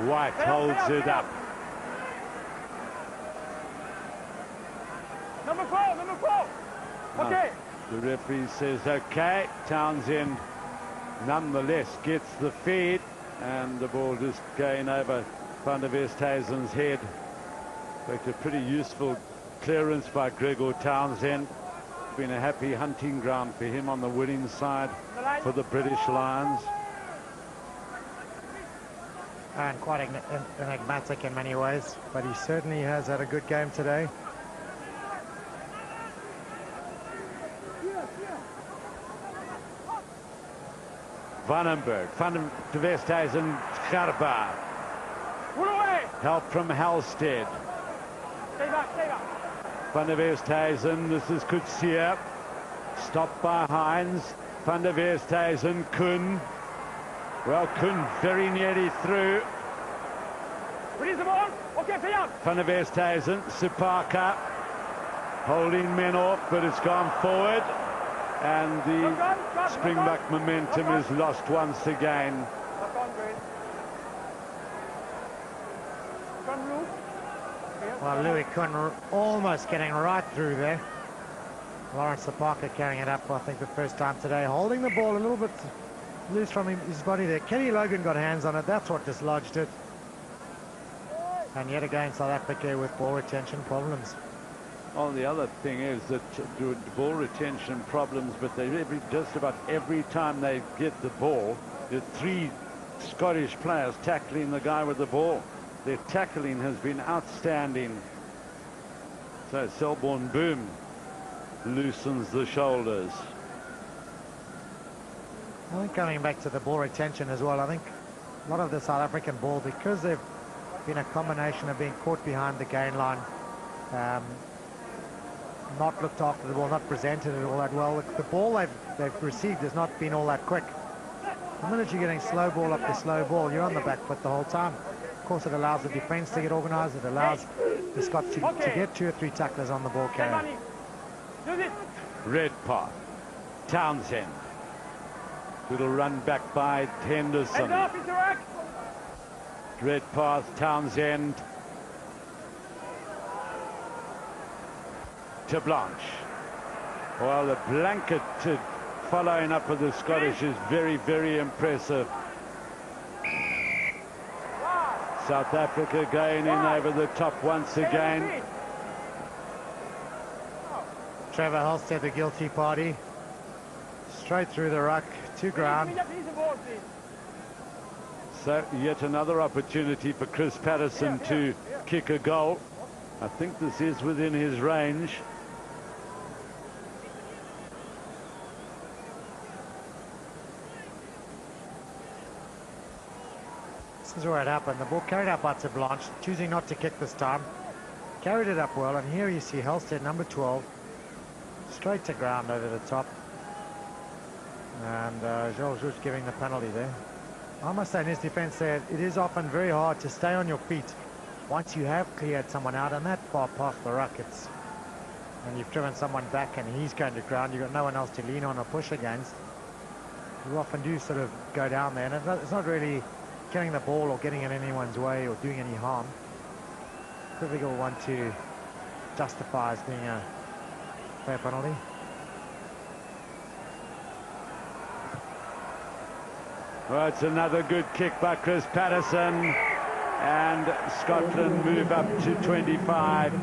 White holds it up. Number four. Okay. The referee says okay. Townsend nonetheless gets the feed, and the ball just going over Van der Westhuizen's head. In fact, a pretty useful clearance by Gregor Townsend. Been a happy hunting ground for him on the winning side for the British Lions. And quite enigmatic in many ways, but he certainly has had a good game today. Vandenberg, Van der Westhuizen, Garba. Help from Halstead. Stay back. Van der Westhuizen, this is Coetzee. Stopped by Hines. Van der Westhuizen, Kuhn. Well, Kuhn very nearly through. Release the ball. Okay, play out. Van der Westhuizen, Sipaka. Holding men off, but it's gone forward. And the Springbok momentum is lost once again. Well, Louis Kuhn almost getting right through there. Lawrence Sipaka carrying it up, I think, the first time today. Holding the ball a little bit loose from his body there. Kenny Logan got hands on it. That's what dislodged it. And yet again, South Africa with ball retention problems. Well, the other thing is that ball retention problems, but just about every time they get the ball, there are 3 Scottish players tackling the guy with the ball. Their tackling has been outstanding. So Selborne Boom loosens the shoulders. I think coming back to the ball retention as well, I think a lot of the South African ball, because they've been a combination of being caught behind the gain line, not looked after the ball, not presented it all that well. The ball they've received has not been all that quick. The minute you're getting slow ball up the slow ball, you're on the back foot the whole time. Of course, it allows the defence to get organised. It allows the Scots to get 2 or 3 tacklers on the ball carrier. Redpath, Townsend. Little run back by Henderson. Redpath, Townsend. To Blanche. Well, the blanketed following up of the Scottish is very, very impressive. South Africa going in over the top once again. Trevor Halstead, the guilty party. Straight through the ruck to ground. So yet another opportunity for Chris Patterson to kick a goal. I think this is within his range. This is where it happened. The ball carried up by Blanche, choosing not to kick this time. Carried it up well, and here you see Halstead, number 12, straight to ground over the top. And Georges giving the penalty there. I must say in his defence there, it is often very hard to stay on your feet once you have cleared someone out and that far past the ruck. And you've driven someone back and he's going to ground, you've got no one else to lean on or push against. You often do sort of go down there, and it's not really getting the ball or getting in anyone's way or doing any harm. Difficult one to justify as being a fair penalty. Well, it's another good kick by Chris Patterson, and Scotland move up to 25.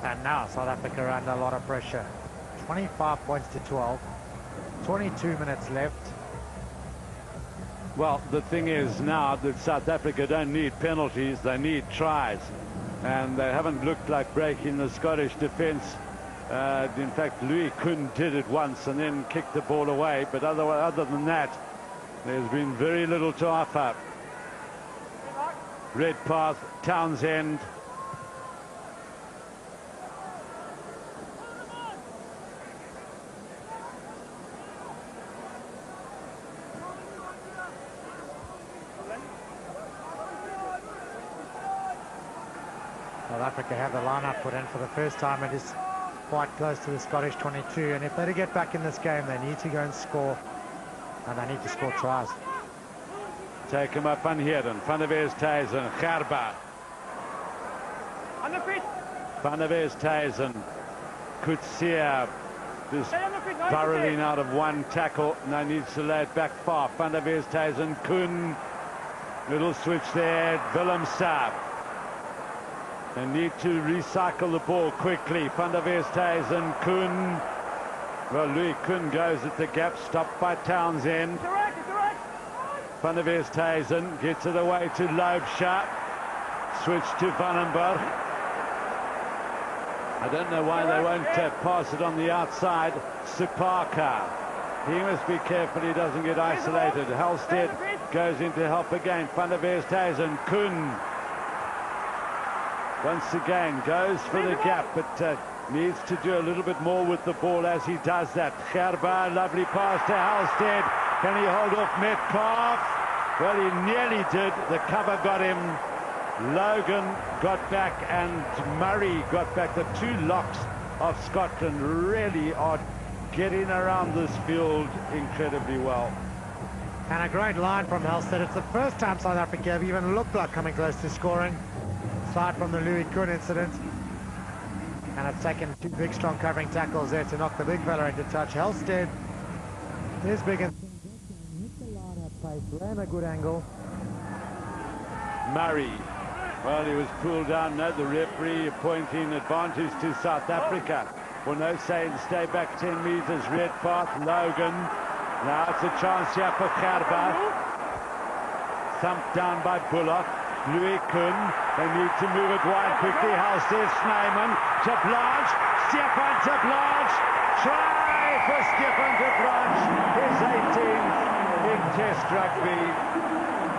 And now South Africa are under a lot of pressure. 25 points to 12. 22 minutes left. Well, the thing is now that South Africa don't need penalties, they need tries. And they haven't looked like breaking the Scottish defence. In fact, Louis Kuhn did it once and then kicked the ball away. But other than that, there's been very little to offer. Redpath, Townsend. South Africa have the lineup put in for the first time. It is quite close to the Scottish 22, and if they're to get back in this game, they need to go and score, and they need to score tries. Take him up Van Heerden, Van der Westhuizen, Gerber. Van der Westhuizen, Coetzee, just barreling out of one tackle. Now needs to lay it back far. Van der Westhuizen, Kuhn, little switch there, Willem Saab. They need to recycle the ball quickly. Van der Westhuizen, Kuhn. Well, Louis Kuhn goes at the gap, stopped by Townsend. Van der Westhuizen gets it away to Loubser. Switch to Vandenberg. I don't know why they won't pass it on the outside. Sipaka. He must be careful he doesn't get isolated. Halstead goes in to help again. Van der Westhuizen, Kuhn. Once again goes for the gap, but needs to do a little bit more with the ball as he does that. Gerber, lovely pass to Halstead. Can he hold off Metcalf? Well, he nearly did. The cover got him. Logan got back and Murray got back. The two locks of Scotland really are getting around this field incredibly well. And a great line from Halstead. It's the first time South Africa have even looked like coming close to scoring, aside from the Louis Kuhn incident. And it's taken two big, strong covering tackles there to knock the big fella into touch. Halstead is big and hit the line at pace, ran a good angle. Murray, well, he was pulled down. No, the referee pointing advantage to South Africa. Well, no, saying stay back 10 meters. Redpath, Logan. Now it's a chance here for Gerber. Thumped down by Bullock. Louis Kuhn, they need to move it wide quickly. Halstead, Snyman, to Blanche, Stefan to Blanche. Try for Stefan to Blanche. His 18th in Test rugby.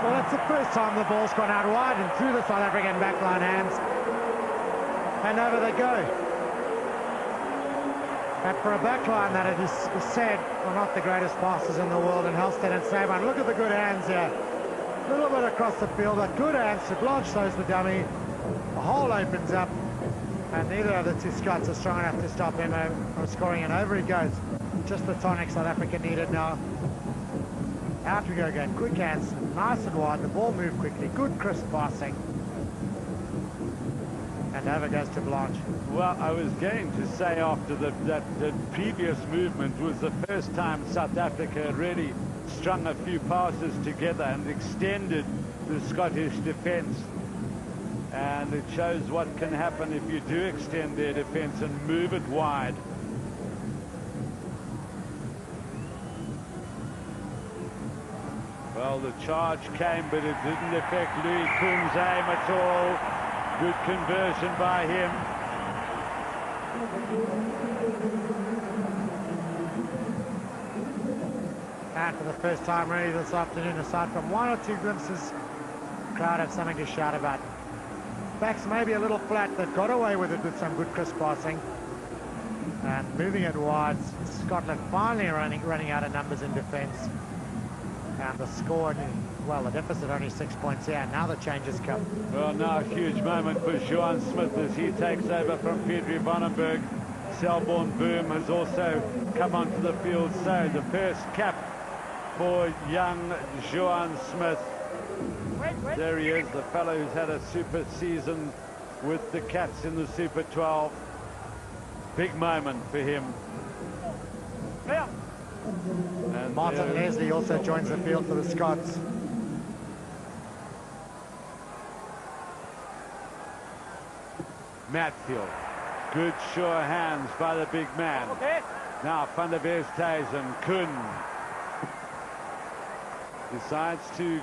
Well, it's the first time the ball's gone out wide and through the South African backline hands. And over they go. And for a backline that it is said are not the greatest passers in the world, and Halstead and Snyman, look at the good hands here. A little bit across the field, but good hands to Blanche throws the dummy. The hole opens up, and neither of the two Scots are strong enough to stop him from scoring, and over he goes. Just the tonic South Africa needed now. Out we go again, quick hands, nice and wide, the ball moved quickly, good crisp passing. And over goes to Blanche. Well, I was going to say after that previous movement was the first time South Africa really strung a few passes together and extended the Scottish defence. And it shows what can happen if you do extend their defence and move it wide. Well, the charge came, but it didn't affect Louis Kuhn's aim at all. Good conversion by him. And for the first time really this afternoon, aside from one or two glimpses crowd have something to shout about. Backs maybe a little flat. They've got away with it with some good crisp passing. And moving it wide, Scotland finally running out of numbers in defence. And the score, well, the deficit only 6 points here. Now the changes come. Well, now a huge moment for Johan Smith as he takes over from Pedri Vandenberg. Selborne Boom has also come onto the field. So the first cap for young Johan Smith. There he is, the fellow who's had a super season with the Cats in the Super 12. Big moment for him. And Martin Leslie also joins the field for the Scots. Matfield. Good sure hands by the big man. Now Van der Westhuizen, Kuhn decides to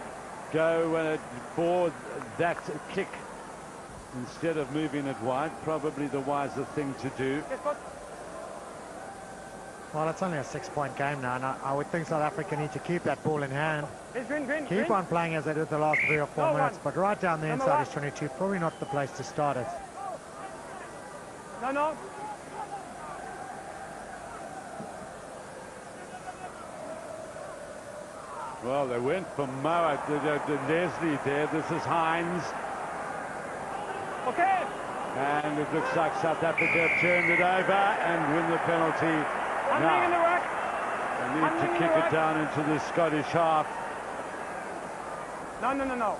go for that kick instead of moving it wide. Probably the wiser thing to do. Well, it's only a 6-point game now, and I would think South Africa need to keep that ball in hand. Keep on playing as they did the last 3 or 4 minutes, but right down the inside is 22. Probably not the place to start it. No. Well, they went for Moa, Leslie there. This is Hines. Okay. And it looks like South Africa have turned it over and win the penalty. Now, they need to kick it down into the Scottish half. No.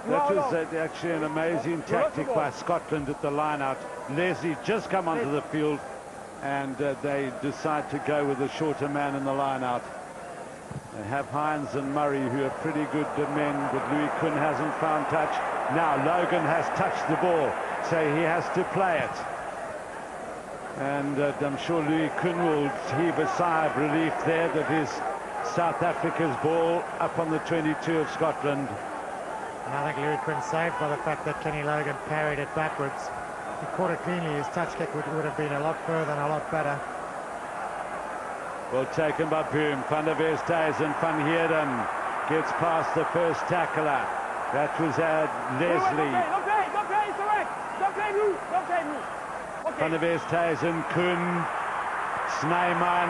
That was actually an amazing tactic by Scotland at the line-out. Leslie just come onto the field and they decide to go with a shorter man in the line-out. They have Hines and Murray, who are pretty good men, but Louis Kuhn hasn't found touch. Now Logan has touched the ball, so he has to play it. And I'm sure Louis Kuhn will heave a sigh of relief there that is South Africa's ball up on the 22 of Scotland. And I think Louis Kuhn saved by the fact that Kenny Logan parried it backwards. He caught it cleanly. His touch kick would have been a lot further and a lot better. Well taken by Boom. Van der Westhuizen, Van Heerden gets past the first tackler. That was Leslie. Don't play, it's all right. Don't play, Lou. Okay. Van der Westhuizen, Kuhn, Snyman,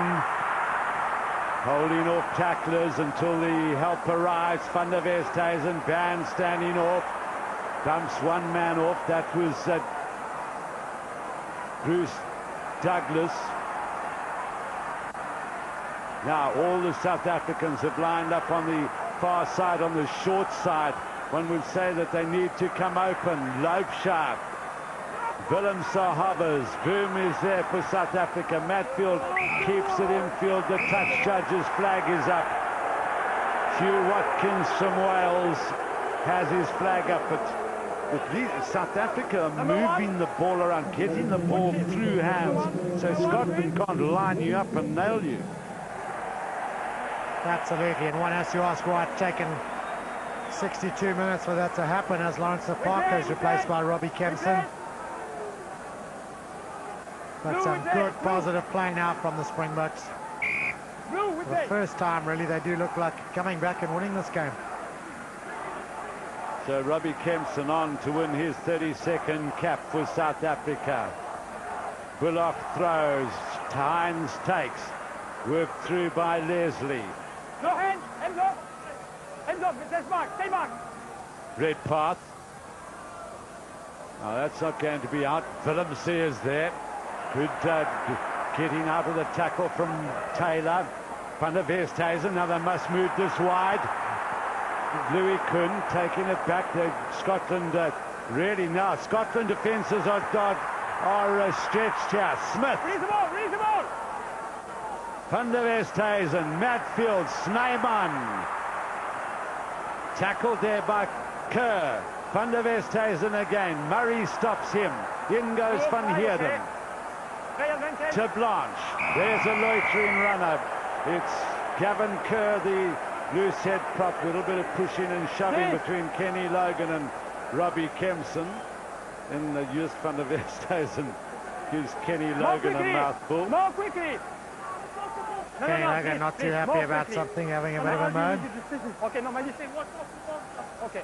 holding off tacklers until the help arrives. Van der Westhuizen, Ban standing off, dumps one man off. That was Bruce Douglas. Now all the South Africans have lined up on the far side, on the short side. One would say that they need to come open. Loubsharp, Willem Sahabas, Boom is there for South Africa. Matfield keeps it infield. The touch judge's flag is up. Hugh Watkins from Wales has his flag up. But South Africa are moving the ball around, getting the ball through hands, so Scotland can't line you up and nail you. Absolutely, and one has to ask why it's taken 62 minutes for that to happen as Lawrence Parker is replaced by Robbie Kempson. But some good positive play now from the Springboks. For the first time, really, they do look like coming back and winning this game. So Robbie Kempson on to win his 32nd cap for South Africa. Bullock throws, Hines takes, worked through by Leslie. No hands up, let's mark, stay mark. Red path. Now that's not going to be out. Willem is there. Good getting out of the tackle from Taylor. Van der Westhuizen, now they must move this wide. Louis Kuhn taking it back. Scotland really now. Scotland defences are stretched here. Smith. Release the ball. Van der Westhuizen, Matfield, Snyman. Tackled there by Kerr. Van der Westhuizen again. Murray stops him. In goes Van Heerden. To Blanche. There's a loitering runner. It's Gavin Kerr, the loose head prop. A little bit of pushing and shoving between Kenny Logan and Robbie Kempson. And Just Van der Westhuizen gives Kenny Logan a mouthful. More quickly. Kenny Logan not too happy about something, having a bit of a moan. Okay, no, my mistake. Okay.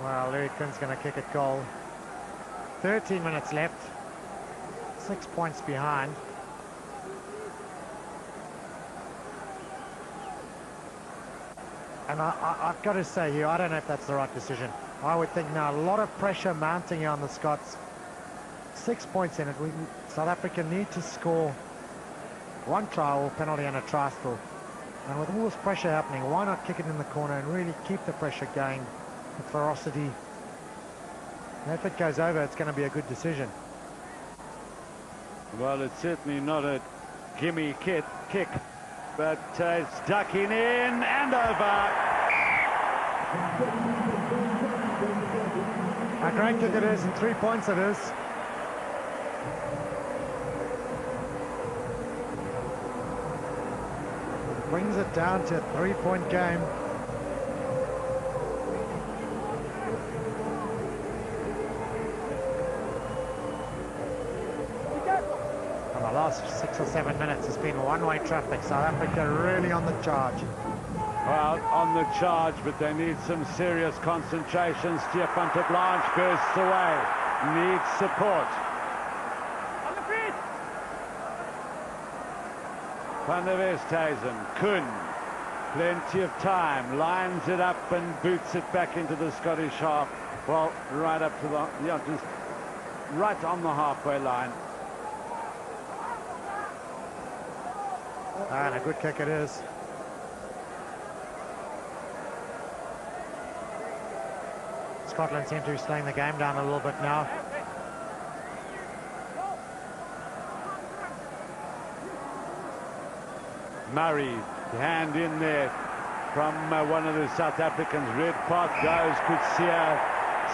Well, Louis Kuhn's going to kick it goal. 13 minutes left. 6 points behind. And I've got to say here, I don't know if that's the right decision. I would think now a lot of pressure mounting here on the Scots. 6 points in it. South Africa need to score one try or penalty and a try still. And with all this pressure happening, why not kick it in the corner and really keep the pressure going with ferocity? And if it goes over, it's going to be a good decision. Well, it's certainly not a gimme kick, but it's ducking in and over. A great kick it is, and 3 points it is. Brings it down to a 3-point game. And the last 6 or 7 minutes has been one-way traffic. South Africa really on the charge. Well, on the charge, but they need some serious concentration. Stefan de Blanche bursts away. Needs support. On the feet! Van der Westhuizen, Kuhn, plenty of time, lines it up and boots it back into the Scottish half. Well, right up to the, yeah, just right on the halfway line. And a good kick it is. Scotland seem to be slowing the game down a little bit now. Murray, hand in there from one of the South Africans. Red Park goes, Kutsia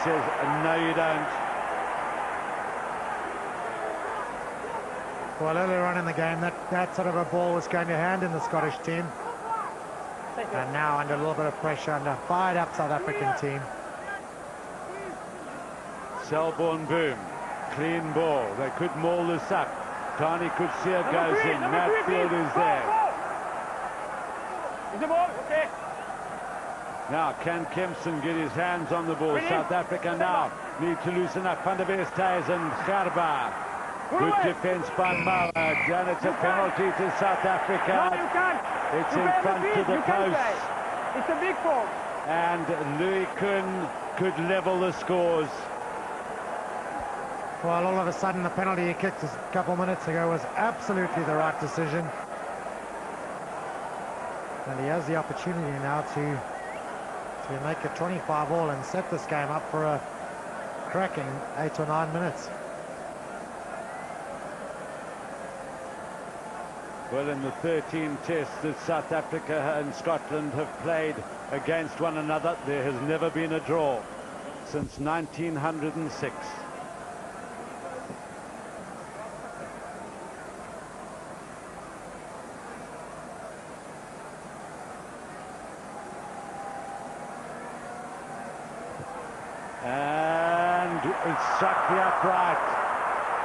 says, no you don't. Well, earlier on in the game, that sort of a ball was going to hand in the Scottish team. And now under a little bit of pressure, under a fired-up South African team. Selborne Boom, clean ball. They could maul this up. Tani Kutsia goes in. Matfield is there. Is the ball? Okay. Now, can Kempson get his hands on the ball? Brilliant. South Africa now need to loosen up. Van der Westhuizen, Gerba. Good defense by Mauer. And it's a penalty to South Africa. No, you can't. It's You in can't front repeat. of the You can't post. play. It's a big fault. And Louis Kuhn could level the scores. Well, all of a sudden, the penalty he kicked a couple minutes ago was absolutely the right decision. And he has the opportunity now to make a 25-all and set this game up for a cracking 8 or 9 minutes. Well, in the 13 tests that South Africa and Scotland have played against one another, there has never been a draw since 1906. And it struck the upright.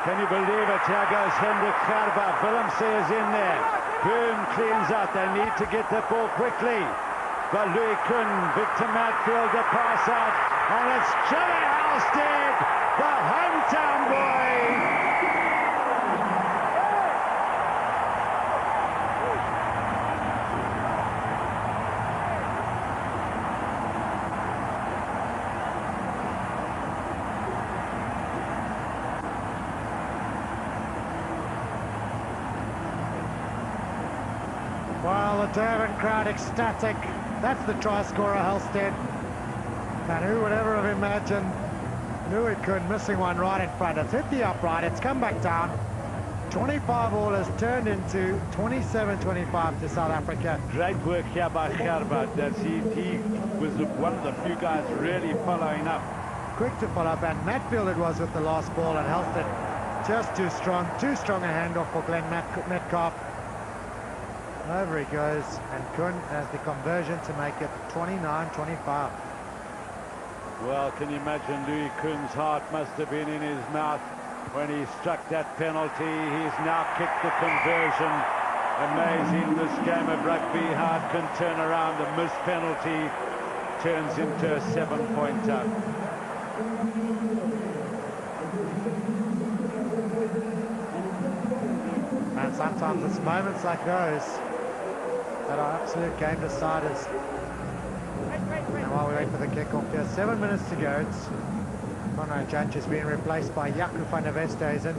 Can you believe it? Here goes Hendrik Gerba. Willemse is in there. Boom cleans out. They need to get the ball quickly. But Louis Kuhn, Victor Matfield, the pass out. And it's Johnny Halstead, the hometown boy. Well, the Durban crowd ecstatic. That's the try scorer, Halstead. And who would ever have imagined Louis Kuhn missing one right in front? It's hit the upright, it's come back down. 25-all has turned into 27-25 to South Africa. Great work here by Gerba. He was one of the few guys really following up. Quick to follow up, and Matfield it was with the last ball, and Halstead just too strong a handoff for Glenn Metcalf. Over he goes, and Kuhn has the conversion to make it 29-25. Well, can you imagine Louis Kuhn's heart must have been in his mouth when he struck that penalty. He's now kicked the conversion. Amazing, this game of rugby, how it can turn around a missed penalty turns into a 7-pointer. And sometimes it's moments like those that are absolute game deciders. And while we wait for the kickoff, there's 7 minutes to go. It's Conrad Judge has been replaced by Jaco van der Westhuizen.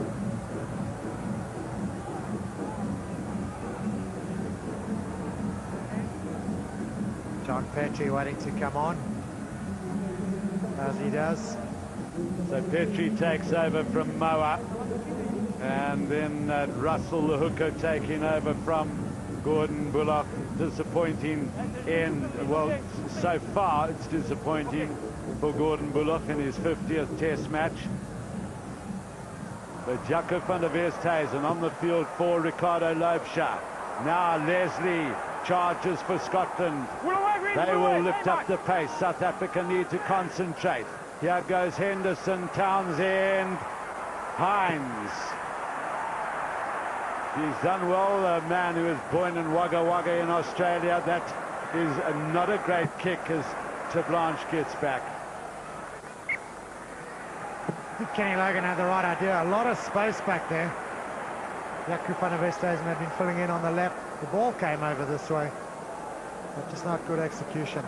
John Petrie waiting to come on, as he does. So Petrie takes over from Moa, and then Russell the hooker taking over from Gordon Bullock. Disappointing end. Well, so far it's disappointing for Gordon Bullock in his 50th Test match. But Jaco van der Westhuizen on the field for Ricardo Loubser. Now Leslie charges for Scotland. They will lift up the pace. South Africa need to concentrate. Here goes Henderson, Townsend, Hines. He's done well, a man who was born in Wagga Wagga in Australia. That is not a great kick as Blanche gets back. I think Kenny Logan had the right idea. A lot of space back there. Jaco van der Westhuizen had been filling in on the left. The ball came over this way, but just not good execution.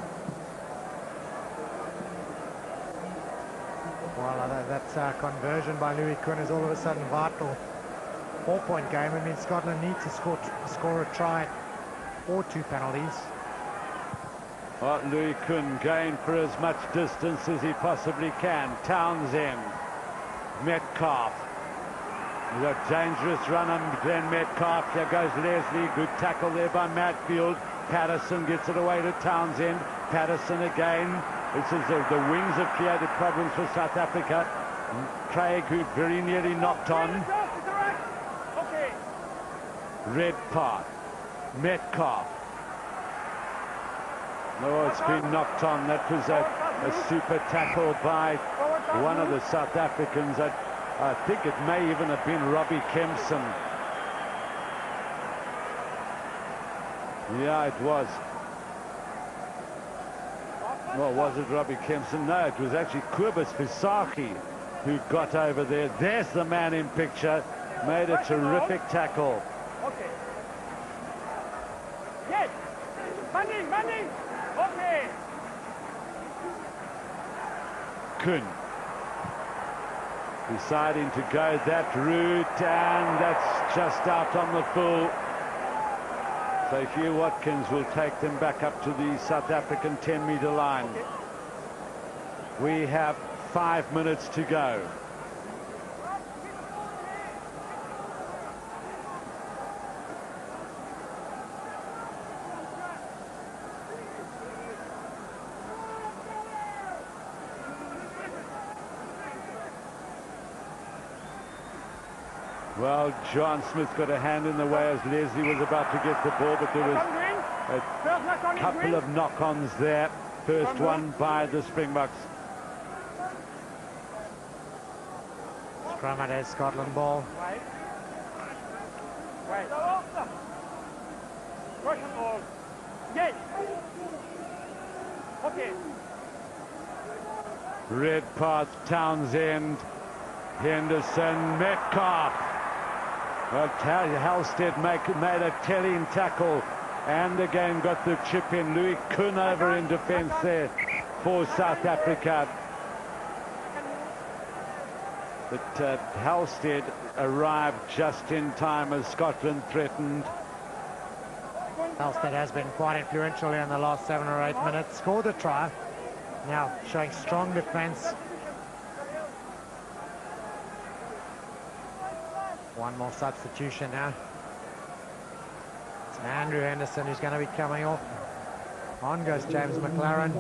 Well, that conversion by Louis Kuhn is all of a sudden vital. 4-point game. I mean, Scotland needs to score a try or 2 penalties. Well, Louis Kuhn going for as much distance as he possibly can. Townsend, Metcalf. We've got dangerous run on Glenn Metcalf. There goes Leslie. Good tackle there by Matfield. Patterson gets it away to Townsend. Patterson again. This is the wings have created problems for South Africa. Craig, who very nearly knocked on. Redpath, Metcalf. No, it's been knocked on. That was a super tackle by one of the South Africans. I think it may even have been Robbie Kempson. Yeah, it was. Well, was it Robbie Kempson? No, it was actually Kobus Visagie who got over there. There's the man in picture. Made a terrific tackle. Okay. Yes. Manning. Okay. Kuhn deciding to go that route, and that's just out on the full. So Hugh Watkins will take them back up to the South African 10-meter line. Okay. We have 5 minutes to go. Well, John Smith got a hand in the way as Leslie was about to get the ball, but there was a couple of knock-ons there. First one by the Springboks. Scrum at Scotland ball. Wait. Russian ball. Yes. Okay. Redpath, Townsend, Henderson, Metcalf. Well, Halstead made a telling tackle and again got the chip in. Louis Kuhn over in defence there for South Africa. But Halstead arrived just in time as Scotland threatened. Halstead has been quite influential in the last 7 or 8 minutes. Scored a try. Now showing strong defence. One more substitution now. It's Andrew Henderson who's going to be coming off. On goes James McLaren.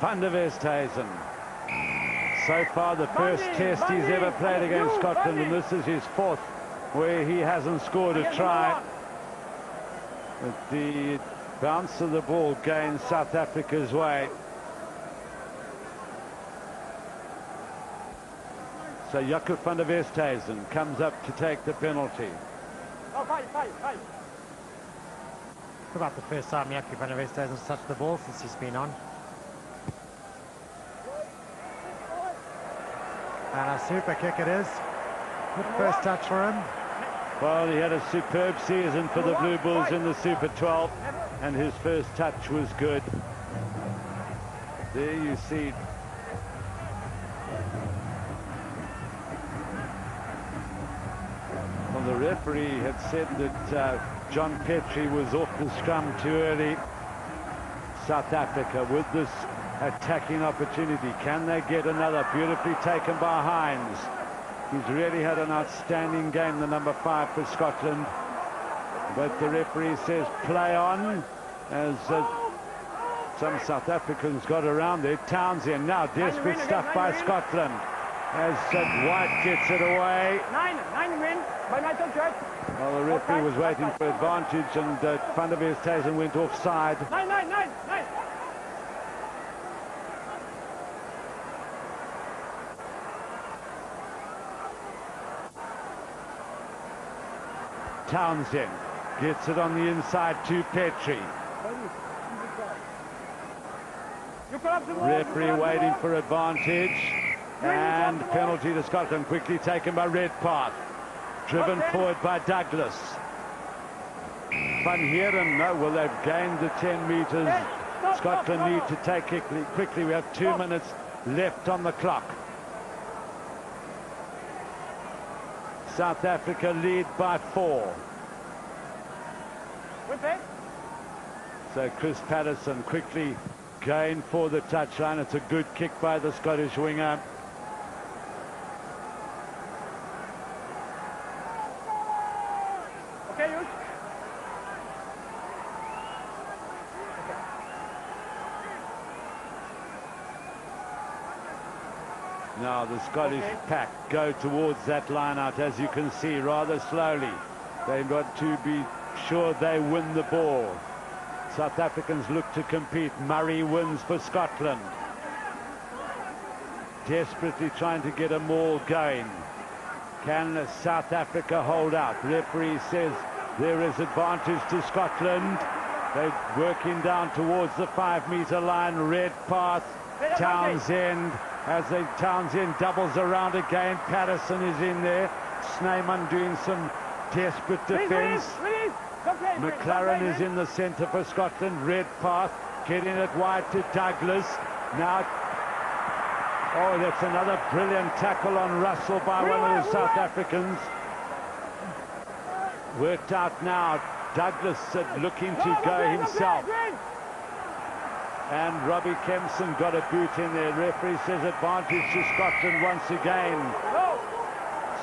Van der Westhuizen. So far the first test he's ever played against Scotland, and this is his 4th where he hasn't scored a try. But the bounce of the ball gains South Africa's way. So Jaco van der Westhuizen comes up to take the penalty. Oh, five. It's about the first time Jaco van der Westhuizen's touched the ball since he's been on. And a super kick it is. Good first touch for him. Well, he had a superb season for the Blue Bulls in the Super 12, and his first touch was good. There you see. Well, the referee had said that John Petrie was off the scrum too early. South Africa with this attacking opportunity. Can they get another? Beautifully taken by Hines. He's really had an outstanding game, the number 5 for Scotland. But the referee says play on, as some South Africans got around there. Townsend now desperate stuff by Scotland as White gets it away. Nine win by Michael Church. Well, the referee was waiting for advantage, and Van der Westhuizen went offside. Nine. Townsend gets it on the inside to Petrie. Referee waiting for advantage, and penalty to Scotland, quickly taken by Redpath. Driven forward by Douglas. Van Heeren, no, well, they've gained the 10 meters. Scotland need to take quickly. We have 2 minutes left on the clock. South Africa lead by 4. So Chris Patterson quickly going for the touchline. It's a good kick by the Scottish winger. Okay, you. Now the Scottish pack go towards that line out, as you can see, rather slowly. They want to be sure they win the ball. South Africans look to compete. Murray wins for Scotland. Desperately trying to get a maul going. Can South Africa hold out? Referee says there is advantage to Scotland. They're working down towards the 5-meter line. Redpath, Townsend. As Townsend doubles around again, Patterson is in there. Snyman doing some desperate defence. McLaren is in the centre for Scotland. Redpath getting it wide to Douglas. Now, oh, that's another brilliant tackle on Russell by one of the South Africans. Worked out now. Douglas looking to go himself. And Robbie Kempson got a boot in there. Referee says advantage to Scotland once again.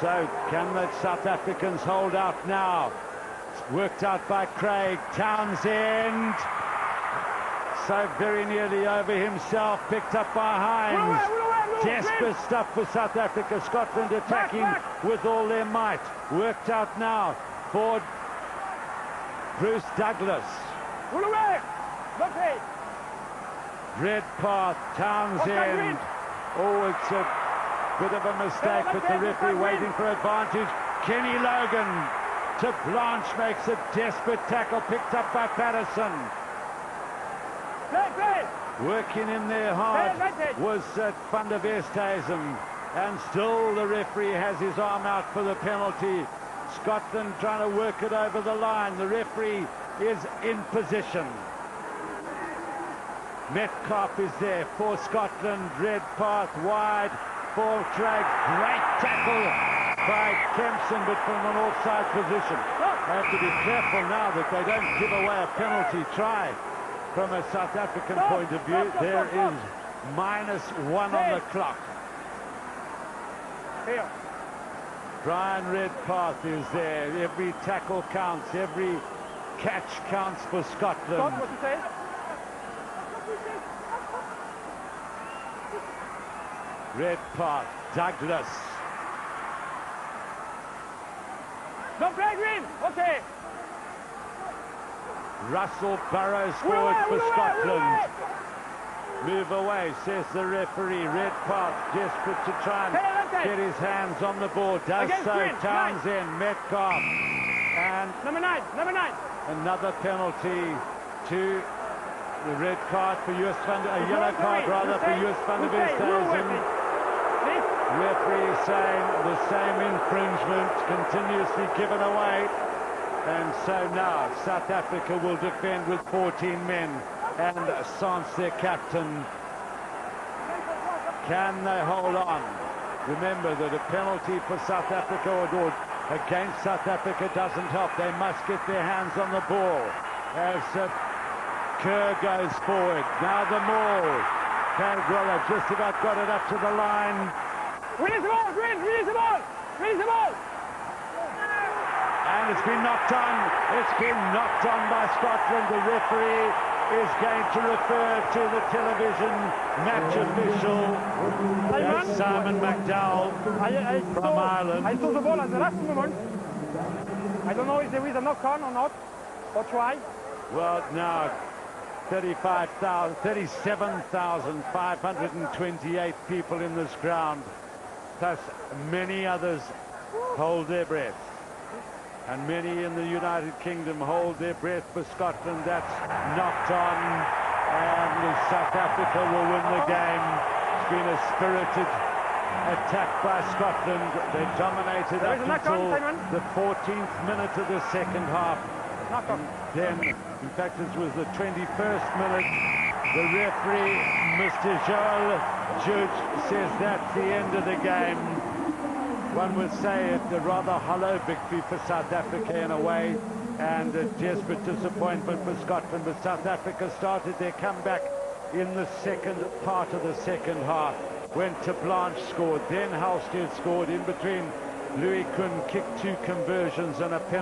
So can the South Africans hold out now? It's worked out by Craig. Townsend. So very nearly over himself. Picked up by Hines. Desperate stuff for South Africa. Scotland attacking with all their might. Worked out now for Bruce Douglas. Redpath, Townsend. Oh, it's a bit of a mistake, but the referee waiting for advantage. Kenny Logan to Blanche, makes a desperate tackle, picked up by Patterson. Working in there hard was Van der Westhuizen, and still the referee has his arm out for the penalty. Scotland trying to work it over the line. The referee is in position. Metcalf is there for Scotland. Redpath wide for Craig. Great tackle by Kempson, but from an offside position. They have to be careful now that they don't give away a penalty try. From a South African point of view, there is -1 on the clock. Brian Redpath is there. Every tackle counts. Every catch counts for Scotland. Redpath, Douglas. No play green. Okay. Russell Burrows forward for Scotland. Move away, says the referee. Red card, desperate to try and get his hands on the ball. Does so. Townsend, Metcalf, and Number 9. another penalty to the red card for Joos van der, a yellow card rather for Joos van der Westhuizen. Referee saying the same infringement continuously given away. And so now South Africa will defend with 14 men and Sans their captain. Can they hold on? Remember that a penalty for South Africa or against South Africa doesn't help. They must get their hands on the ball as Kerr goes forward. Now the maul. Well, just about got it up to the line. Release the ball, release the ball, release the ball. And it's been knocked on. It's been knocked on by Scotland. The referee is going to refer to the television match official. That's Simon McDowell from Ireland. I saw the ball at the last moment. I don't know if there is a knock on or not, or try. Well, now 37,528 people in this ground, plus many others hold their breath. And many in the United Kingdom hold their breath for Scotland. That's knocked on, and South Africa will win the game. It's been a spirited attack by Scotland. They dominated up until the 14th minute of the second half. Then, in fact, it was the 21st minute. The referee, Mr. Joel Judge, says that's the end of the game. One would say it's a rather hollow victory for South Africa in a way, and a desperate disappointment for Scotland. But South Africa started their comeback in the second part of the second half. Went to Blanche, scored, then Halstead scored. In between, Louis Kuhn kicked 2 conversions and a penalty.